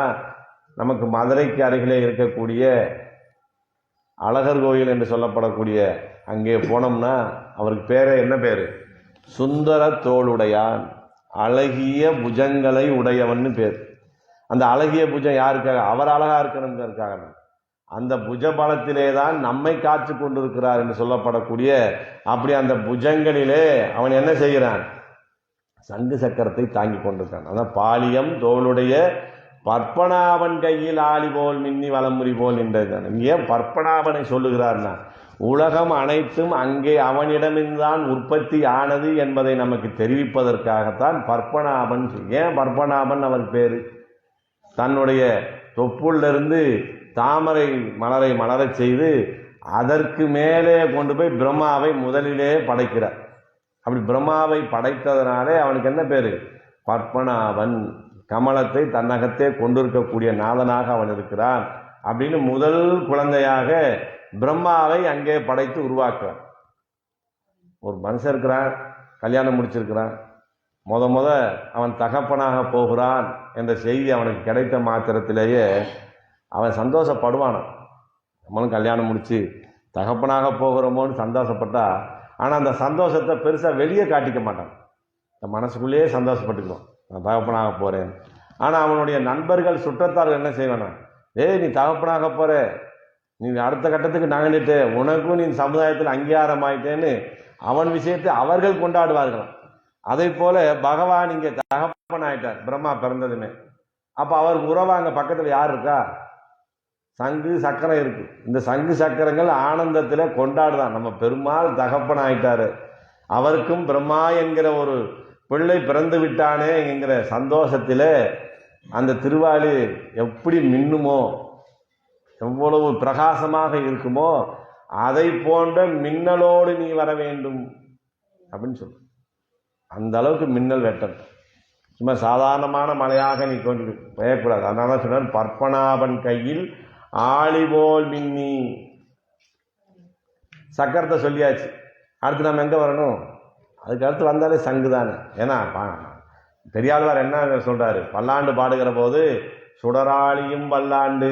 S1: நமக்கு மதுரைக்கு அருகிலே இருக்கக்கூடிய அழகர் கோயில் என்று சொல்லப்படக்கூடிய அங்கே போனோம்னா அவருக்கு பேரே என்ன பேரு, சுந்தர தோளுடையான், அழகிய புஜங்களை உடையவன் பேர். அந்த அழகிய புஜம் யாருக்காக? அவர் அழகா இருக்கணுங்கிறதுக்காக. அந்த புஜ பலத்திலே தான் நம்மை காத்து கொண்டிருக்கிறார் என்று சொல்லப்படக்கூடிய அப்படி அந்த புஜங்களிலே அவன் என்ன செய்கிறான், சங்கு சக்கரத்தை தாங்கி கொண்டிருக்கான். அதான் பாலியம் தோளுடைய பற்பனாபன் கையில் ஆளி போல் மின்னி வலமுறி போல் நின்றது. ஏன் பற்பனாபனை சொல்லுகிறார்னா, உலகம் அனைத்தும் அங்கே அவனிடமிருந்தான் உற்பத்தி ஆனது என்பதை நமக்கு தெரிவிப்பதற்காகத்தான் பற்பனாபன். ஏன் பற்பனாபன் அவர் பேரு? தன்னுடைய தொப்புள்ளிருந்து தாமரை மலரை மலரச் செய்து அதற்கு மேலே கொண்டு போய் பிரம்மாவை முதலிலே படைக்கிறார். அப்படி பிரம்மாவை படைத்ததனாலே அவனுக்கு என்ன பேரு, பற்பனாவன், கமலத்தை தன்னகத்தே கொண்டிருக்கக்கூடிய நாதனாக அவன் இருக்கிறான் அப்படின்னு முதல் குழந்தையாக பிரம்மாவை அங்கே படைத்து உருவாக்குறான். ஒரு மனுஷன் இருக்கிறான், கல்யாணம் முடிச்சிருக்கிறான், முத அவன் தகப்பனாக போகிறான் என்ற செய்தி அவனுக்கு கிடைத்த மாத்திரத்திலேயே அவன் சந்தோஷப்படுவானான். நம்மளும் கல்யாணம் முடிச்சு தகப்பனாக போகிறோமோன்னு சந்தோஷப்பட்டா, ஆனால் அந்த சந்தோஷத்தை பெருசாக வெளியே காட்டிக்க மாட்டான். இந்த மனசுக்குள்ளேயே சந்தோஷப்பட்டுக்குவான், நான் தகப்பனாக போகிறேன். ஆனால் அவனுடைய நண்பர்கள் சுற்றத்தார்கள் என்ன செய்வானா, ஏய் நீ தகப்பனாக போகிற, நீ அடுத்த கட்டத்துக்கு நகர்ந்துட்டு உனக்கும் நீ சமுதாயத்தில் அங்கீகாரம் ஆயிட்டேன்னு அவன் விஷயத்தை அவர்கள் கொண்டாடுவார்களாம். அதை போல பகவான் இங்கே தகப்பன் ஆயிட்டார் பிரம்மா பிறந்ததுமே. அப்போ அவருக்கு உறவா அங்கே பக்கத்தில் யார் இருக்கா, சங்கு சக்கரம் இருக்கு. இந்த சங்கு சக்கரங்கள் ஆனந்தத்தில் கொண்டாடுதான், நம்ம பெருமாள் தகப்பன் ஆயிட்டாரு, அவருக்கும் பிரம்மா என்கிற ஒரு பிள்ளை பிறந்து விட்டானே என்கிற சந்தோஷத்தில் அந்த திருவாளி எப்படி மின்னுமோ, எவ்வளவு பிரகாசமாக இருக்குமோ, அதை போன்ற மின்னலோடு நீ வர வேண்டும் அப்படின்னு சொல்லு. அந்த அளவுக்கு மின்னல் வெட்டம், சும்மா சாதாரணமான மழையாக நீ கொண்டு பெய்யக்கூடாது. அதனால சொன்னார் பற்பனாபன் கையில் ஆளிபோல் மின்னி. சக்கரத்தை சொல்லியாச்சு, அடுத்து நம்ம எங்கே வரணும், அதுக்கு அடுத்து வந்தாலே சங்கு தானே. ஏன்னா பெரியாழ்வார் என்ன சொல்றாரு, பல்லாண்டு பாடுகிற போது சுடராளியும் பல்லாண்டு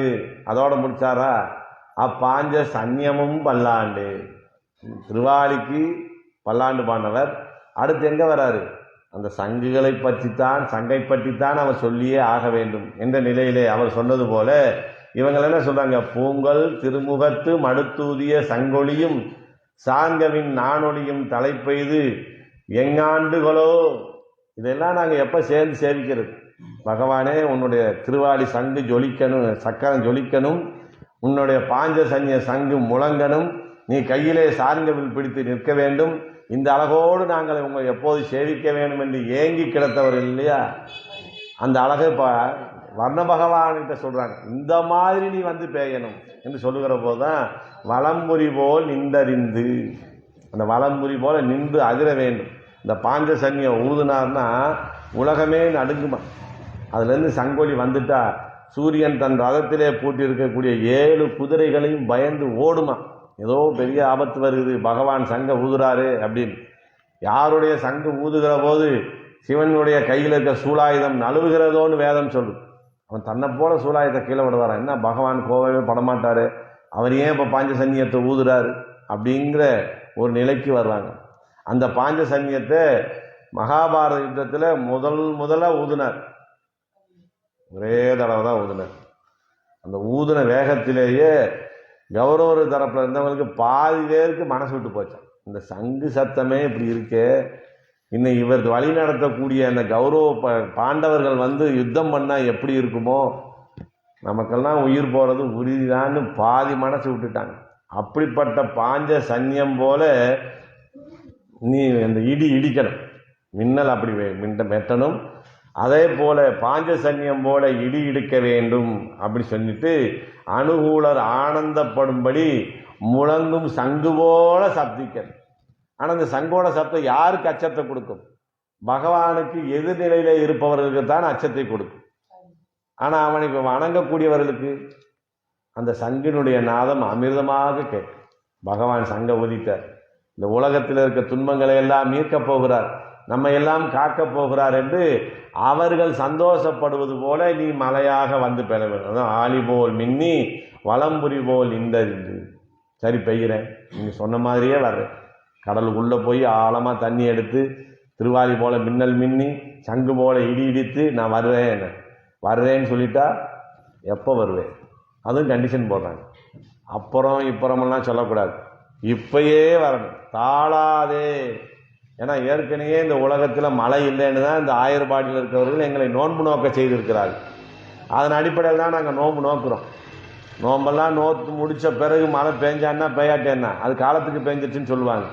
S1: அதோட முடிச்சாரா, அப்பாஞ்ச சன்னியமும் பல்லாண்டு. திருவாளிக்கு பல்லாண்டு பாடினவர் அடுத்து எங்கே வராரு, அந்த சங்குகளை பற்றித்தான், சங்கை பற்றித்தான் அவர் சொல்லியே ஆக வேண்டும் என்ற நிலையிலே அவர் சொன்னது போல இவங்க என்ன சொல்றாங்க, பூங்கல் திருமுகத்து மடுத்தூதிய சங்கொழியும் சாங்கவின் நானொழியும் தலைப்பெய்து எங்காண்டுகளோ. இதெல்லாம் நாங்கள் எப்போ சேர்ந்து சேவிக்கிறது, பகவானே உன்னுடைய திருவாளி சங்கு ஜொலிக்கணும், சக்கரம் ஜொலிக்கணும், உன்னுடைய பாஞ்ச சன்னிய சங்கு முழங்கணும், நீ கையிலே சார்கவில் பிடித்து நிற்க வேண்டும், இந்த அழகோடு நாங்கள் உங்களை எப்போது சேவிக்க வேண்டும் என்று ஏங்கி கிடத்தவர்கள் இல்லையா. அந்த அழகை வர்ண பகவான்கிட்ட சொல்றாங்க, இந்த மாதிரி நீ வந்து பேயணும் என்று சொல்லுகிற போதுதான் வலம்புரி போல் நின்றறிந்து, அந்த வலம்புரி போல நின்று அதிர வேண்டும். இந்த பாஞ்ச சன்னியை ஊதுனார்னா உலகமே நடுங்குமா. அதுலேருந்து சங்கொலி வந்துட்டா சூரியன் தன் ரதத்திலே பூட்டி இருக்கக்கூடிய 7 குதிரைகளையும் பயந்து ஓடுமா. ஏதோ பெரிய ஆபத்து வருது, பகவான் சங்க ஊதுறாரு அப்படின்னு. யாருடைய சங்கு ஊதுகிற போது சிவனுடைய கையில் இருக்க சூலாயுதம் நழுவுகிறதோன்னு வேதம் சொல்லு. அவன் தன்னை போல சூலாயுதத்தை கீழே விடுவாரான். என்ன பகவான் கோவமே படமாட்டாரு, அவர் ஏன் இப்போ பாஞ்ச சன்னியத்தை ஊதுறாரு அப்படிங்கிற ஒரு நிலைக்கு வருவாங்க. அந்த பாஞ்ச சன்னியத்தை மகாபாரத யுத்தத்தில் முதல்ல ஊதுனார், ஒரே தடவை தான் ஊதுனார். அந்த ஊதுன வேகத்திலேயே கௌரவர் தரப்பில் இருந்தவங்களுக்கு பாதி பேருக்கு மனசு விட்டு போச்சான். இந்த சங்கு சத்தமே இப்படி இருக்கே, இன்னும் இவர் வழி நடத்தக்கூடிய அந்த கௌரவ பாண்டவர்கள் வந்து யுத்தம் பண்ணால் எப்படி இருக்குமோ, நமக்கெல்லாம் உயிர் போகிறது உறுதிதான்னு பாதி மனசு விட்டுட்டாங்க. அப்படிப்பட்ட பாஞ்ச சன்னியம் போல நீ அந்த இடி இடிக்கணும், மின்னல் அப்படி வெட்டணும், அதே போல பாஞ்ச சன்னியம் போல இடி இடிக்க வேண்டும் அப்படி சொல்லிட்டு அனுகூலர் ஆனந்தப்படும்படி முழங்கும் சங்கு போல சப்திக்கணும். ஆனால் அந்த சங்கோட சப்தம் யாருக்கு அச்சத்தை கொடுக்கும், பகவானுக்கு எதிர்நிலையில இருப்பவர்களுக்கு தான் அச்சத்தை கொடுக்கும். ஆனால் அவனுக்கு வணங்கக்கூடியவர்களுக்கு அந்த சங்கினுடைய நாதம் அமிர்தமாக கேட்கும். பகவான் சங்க ஒலித்தார், இந்த உலகத்தில் இருக்க துன்பங்களை எல்லாம் மீட்கப் போகிறார், நம்ம எல்லாம் காக்கப் போகிறார் என்று அவர்கள் சந்தோஷப்படுவது போல நீ மலையாக வந்து பெற வேண்டும். ஆளி போல் மின்னி வலம்புரி போல் நின்றறிந்து. சரி பெய்கிறேன், நீங்கள் சொன்ன மாதிரியே வர்றேன், கடலுக்குள்ளே போய் ஆழமாக தண்ணி எடுத்து திருவாளி போல மின்னல் மின்னி சங்கு போல இடி இடித்து நான் வர்றேன்னு சொல்லிட்டா எப்போ வருவேன், அதுவும் கண்டிஷன் போடுறாங்க. அப்புறம் இப்புறமெல்லாம் சொல்லக்கூடாது, இப்பயே வரணும், தாளாதே. ஏன்னா ஏற்கனவே இந்த உலகத்தில் மழை இல்லைன்னு தான் இந்த ஆயர்பாடியில் இருக்கிறவர்கள் எங்களை நோன்பு நோக்க செய்திருக்கிறார்கள். அதன் அடிப்படையில் தான் நாங்கள் நோன்பு நோக்குறோம். நோம்பெல்லாம் நோத்து முடித்த பிறகு மழை பெஞ்சான்னா பெய்யாட்டேன்னா அது காலத்துக்கு பெஞ்சிச்சுன்னு சொல்லுவாங்க.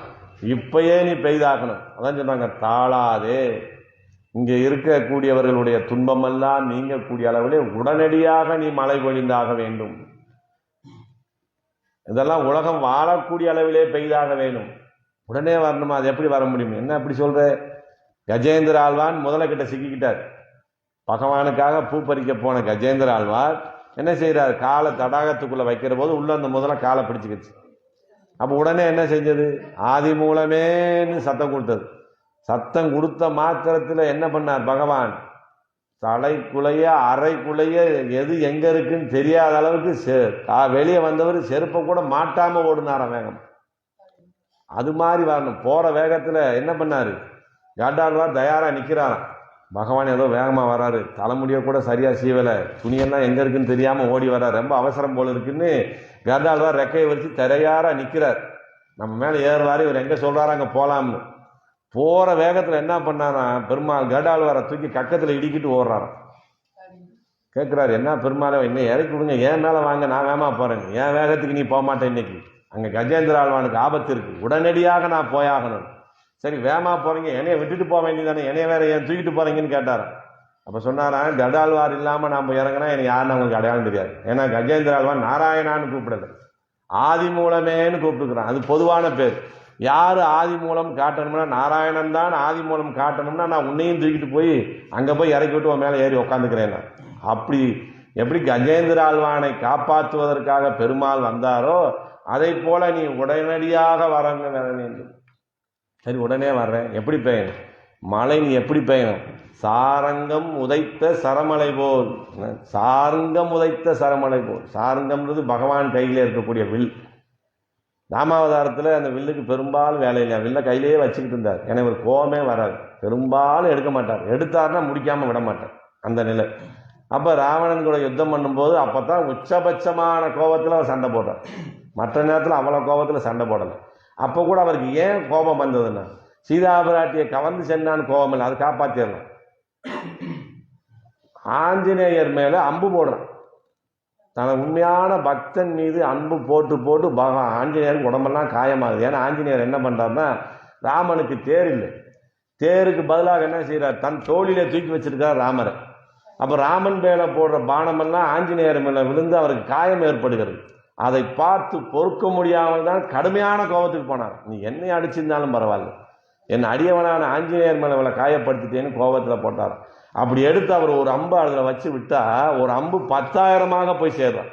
S1: இப்பயே நீ பெய்தாக்கணும், அதான் சொன்னாங்க தாளாதே. இங்கே இருக்கக்கூடியவர்களுடைய துன்பமெல்லாம் நீங்கக்கூடிய அளவிலே உடனடியாக நீ மழை பொழிந்தாக வேண்டும். இதெல்லாம் உலகம் வாழக்கூடிய அளவிலே பெய்தாக வேணும், உடனே வரணுமா, அது எப்படி வர முடியும், என்ன அப்படி சொல்ற, கஜேந்திர ஆழ்வான் முதல கிட்ட சிக்கிக்கிட்டார். பகவானுக்காக பூ பறிக்க போன கஜேந்திர ஆழ்வார் என்ன செய்யறாரு, காலை தடாகத்துக்குள்ள வைக்கிற போது உள்ள அந்த முதல காலை பிடிச்சுக்கிச்சு. அப்போ உடனே என்ன செஞ்சது, ஆதி மூலமேன்னு சத்தம் கொடுத்தது. சத்தம் கொடுத்த மாத்திரத்தில் என்ன பண்ணார் பகவான், தலைக்குலைய அரைக்குலைய எது எங்க இருக்குன்னு தெரியாத அளவுக்கு வெளியே வந்தவர் செருப்பை கூட மாட்டாம ஓடுனாராம் வேகம். அது மாதிரி வரணும். போற வேகத்துல என்ன பண்ணாரு, காண்டாழ்வார் தயாரா நிக்கிறாராம். பகவான் ஏதோ வேகமா வராரு, தலைமுடிய கூட சரியா சீவலை, துணியெல்லாம் எங்க இருக்குன்னு தெரியாம ஓடி வர்றாரு, ரொம்ப அவசரம் போல இருக்குன்னு காண்டாழ்வார் ரெக்கையை வச்சு தயாரா நிக்கிறார். நம்ம மேல ஏறுவாரு, இவர் எங்க சொல்றாரு அங்க போலாம்னு. போற வேகத்துல என்ன பண்ணாரா பெருமாள், காண்டாழ்வாரை தூக்கி கக்கத்துல இடிக்கிட்டு ஓடுறாராம். கேட்கிறாரு, என்ன பெருமாளை இன்னும் இறக்கி விடுங்க, ஏன் மேல வாங்க, நான் வேகமா போறேங்க, ஏன் வேகத்துக்கு நீ போக மாட்டேன், இன்னைக்கு அங்க கஜேந்திர ஆழ்வானுக்கு ஆபத்து இருக்கு, உடனடியாக நான் போயாகணும். சரி வேகமா போறீங்க, என்னைய விட்டுட்டு போக வேண்டியதானே, என்னைய வேற ஏன் தூக்கிட்டு போறீங்கன்னு கேட்டாரா. அப்ப சொன்னாரா, கடாழ்வார் இல்லாம நாம இறங்கினா எனக்கு யாருன்னு அவங்களுக்கு அடையாளம் தெரியாது. ஏன்னா கஜேந்திர ஆழ்வான் நாராயணான்னு கூப்பிடல, ஆதி மூலமேன்னு கூப்பிட்டுக்கிறான். அது பொதுவான பேர். யாரு ஆதி மூலம் காட்டணும்னா நாராயணன் தான் ஆதி மூலம் காட்டணும்னா நான் உன்னையும் தூக்கிட்டு போய் அங்க போய் இறக்கி விட்டு உன் மேல ஏறி உட்காந்துக்கிறேன். அப்படி எப்படி கஜேந்திர ஆழ்வானை காப்பாற்றுவதற்காக பெருமாள் வந்தாரோ அதை போல நீ உடனடியாக வர வேண்டும். சரி உடனே வர்றேன். எப்படி பெய்யணும் மழை, நீ எப்படி பெய்யணும், சாரங்கம் உதைத்த சரமலை போல். சாரங்கம் உதைத்த சரமலை போல். சாரங்கம்ன்றது பகவான் கையில இருக்கக்கூடிய வில். ராமாவதாரத்தில் அந்த வில்லுக்கு பெரும்பாலும் வேலை இல்லை, வில்லை கையிலேயே வச்சுக்கிட்டு இருந்தார். ஏன்னா இவர் கோவமே வராது, பெரும்பாலும் எடுக்க மாட்டார், எடுத்தார்னா முடிக்காம விட மாட்டார், அந்த நிலை. அப்ப ராவணன் கூட யுத்தம் பண்ணும்போது அப்பதான் உச்சபட்சமான கோபத்தில் அவர் சண்டை போட்டார். மற்ற நேரத்தில் அவ்வளோ கோபத்தில் சண்டை போடலை. அப்போ கூட அவருக்கு ஏன் கோபம் வந்ததுன்னா, சீதாபிராட்டியை கவர்ந்து சென்றான்னு கோபம் இல்லை, அது காப்பாற்றிடலாம். ஆஞ்சநேயர் மேல அம்பு போடுறான். தன உண்மையான பக்தன் மீது அன்பு போட்டு போட்டு ஆஞ்சநேயருக்கு உடம்பெல்லாம் காயமாகுது. ஏன்னா ஆஞ்சநேயர் என்ன பண்றாருன்னா, ராமனுக்கு தேர் இல்லை, தேருக்கு பதிலாக என்ன செய்யறார், தன் தோளிலே தூக்கி வச்சிருக்கார் ராமரை. அப்ப ராமன் மேல போடுற பானமெல்லாம் ஆஞ்சநேயர் மேல விழுந்து அவருக்கு காயம் ஏற்படுகிறது. அதை பார்த்து பொறுக்க முடியாமல் தான் கடுமையான கோபத்துக்கு போனார். நீ என்னை அடிச்சிருந்தாலும் பரவாயில்ல, என் அடியவனான ஆஞ்சநேயர் மேல அவளை காயப்படுத்திட்டேன்னு கோபத்துல போட்டார். அப்படி எடுத்து அவர் ஒரு அம்பு அதில் வச்சு விட்டா ஒரு அம்பு 10,000 போய் சேர்றான்.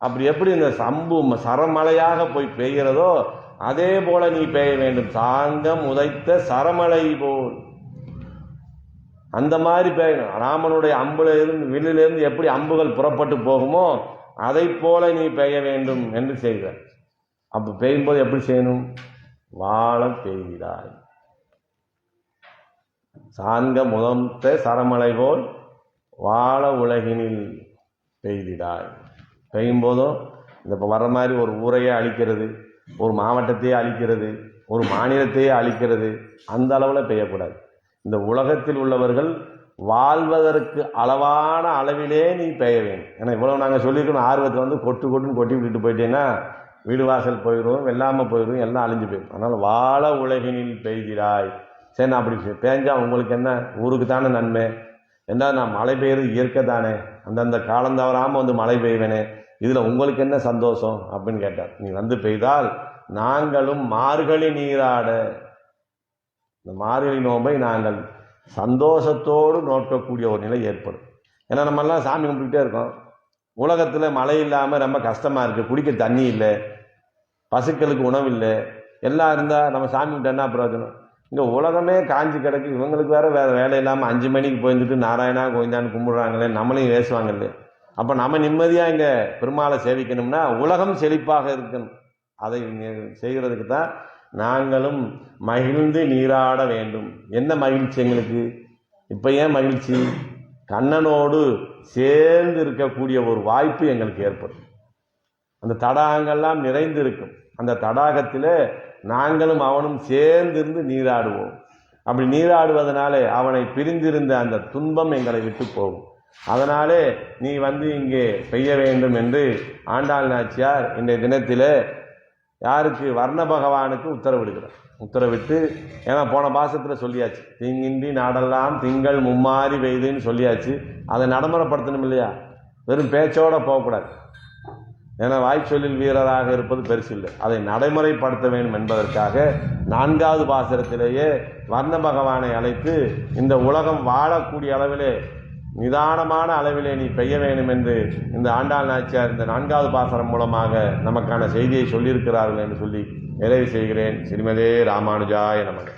S1: அப்படி எப்படி இந்த அம்பு சரமலையாக போய் பெய்கிறதோ அதே போல நீ பெய்ய வேண்டும். சாங்கம் உதைத்த சரமலை போல் அந்த மாதிரி பெய்யணும். ராமனுடைய அம்புல இருந்து வில்லிலிருந்து எப்படி அம்புகள் புறப்பட்டு போகுமோ அதை போல நீ பெய்ய வேண்டும் என்று செய்கிறார். அப்ப பெய்யும் போது எப்படி செய்யணும், வாழ பெய்கிறாய். சாங்க முதந்த சரமலை போல் வாழ உலகினில் பெய்திடாய். பெய்யும் போதும் இந்த வர்ற மாதிரி ஒரு ஊரையே அழிக்கிறது, ஒரு மாவட்டத்தையே அழிக்கிறது, ஒரு மாநிலத்தையே அழிக்கிறது, அந்த அளவில் பெய்யக்கூடாது. இந்த உலகத்தில் உள்ளவர்கள் வாழ்வதற்கு அளவான அளவிலே நீ பெய்ய வேண்டும். ஏன்னா இவ்வளவு நாங்கள் சொல்லியிருக்கணும், ஆர்வத்தில் வந்து கொட்டு கொட்டுன்னு கொட்டி விட்டுட்டு போயிட்டேன்னா வீடு வாசல் போயிடும், வெள்ளாமல் போயிடும், எல்லாம் அழிஞ்சு போயிடும். அதனால வாழ உலகினில் பெய்கிறாய். சரி நான் அப்படி பேஞ்சா உங்களுக்கு என்ன, ஊருக்கு தானே நன்மை, என்ன நான் மழை பெய்யுறது இயற்கை தானே, அந்தந்த காலம் தவறாமல் வந்து மழை பெய்வேனே, இதில் உங்களுக்கு என்ன சந்தோஷம் அப்படின்னு கேட்டார். நீ வந்து பெய்தால் நாங்களும் மார்கழி நீராட, இந்த மார்கழி நோம்பை நாங்கள் சந்தோஷத்தோடு நோக்கக்கூடிய ஒரு நிலை ஏற்படும். ஏன்னா நம்மெல்லாம் சாமி கும்பிட்டுக்கிட்டே இருக்கோம், உலகத்தில் மழை இல்லாமல் ரொம்ப கஷ்டமாக இருக்குது, குடிக்க தண்ணி இல்லை, பசுக்களுக்கு உணவு இல்லை, எல்லாம் இருந்தால் நம்ம சாமி கும்பிட்டு என்ன பிரயோஜனம். இங்கே உலகமே காஞ்சி கிடக்கு, இவங்களுக்கு வேற வேலை இல்லாமல் 5 மணிக்கு போயிருந்துட்டு நாராயணா கோவிந்தான்னு கும்பிடுறாங்களே, நம்மளையும் பேசுவாங்கல்ல. அப்போ நம்ம நிம்மதியாக இங்கே பெருமாளை சேவிக்கணும்னா உலகம் செழிப்பாக இருக்கணும். அதை செய்கிறதுக்கு தான் நாங்களும் மகிழ்ந்து நீராட வேண்டும். என்ன மகிழ்ச்சி எங்களுக்கு இப்போ, ஏன் மகிழ்ச்சி, கண்ணனோடு சேர்ந்து இருக்கக்கூடிய ஒரு வாய்ப்பு எங்களுக்கு ஏற்படும். அந்த தடாகங்கள்லாம் நிறைந்து இருக்கும், அந்த தடாகத்தில் நாங்களும் அவனும் சேர்ந்திருந்து நீராடுவோம். அப்படி நீராடுவதனாலே அவனை பிரிந்திருந்த அந்த துன்பம் எங்களை விட்டு போகும். அதனாலே நீ வந்து இங்கே பெய்ய வேண்டும் என்று ஆண்டாள் நாச்சியார் இன்றைய தினத்தில் யாருக்கு, வர்ண பகவானுக்கு உத்தரவிட்டு, ஏன்னா போன பாசத்தில் சொல்லியாச்சு, தீங்கின்றி நாடெல்லாம் திங்கள் மும்மாறி பெய்துன்னு சொல்லியாச்சு. அதை நடைமுறைப்படுத்தணும் இல்லையா, வெறும் பேச்சோட போகக்கூடாது. என வாய்ச்சொல்லில் வீரராக இருப்பது பெருசில்லை. அதை நடைமுறைப்படுத்த வேண்டும் என்பதற்காக 4வது பாசுரத்திலேயே வர்ண பகவானை அழைத்து இந்த உலகம் வாழக்கூடிய அளவிலே நிதானமான அளவிலே நீ பெய்ய வேண்டும் என்று இந்த ஆண்டாள் நாச்சியார் இந்த 4வது பாசுரம் மூலமாக நமக்கான செய்தியை சொல்லியிருக்கிறார்கள் என்று சொல்லி நிறைவு செய்கிறேன். ஸ்ரீமதே ராமானுஜாய நமக.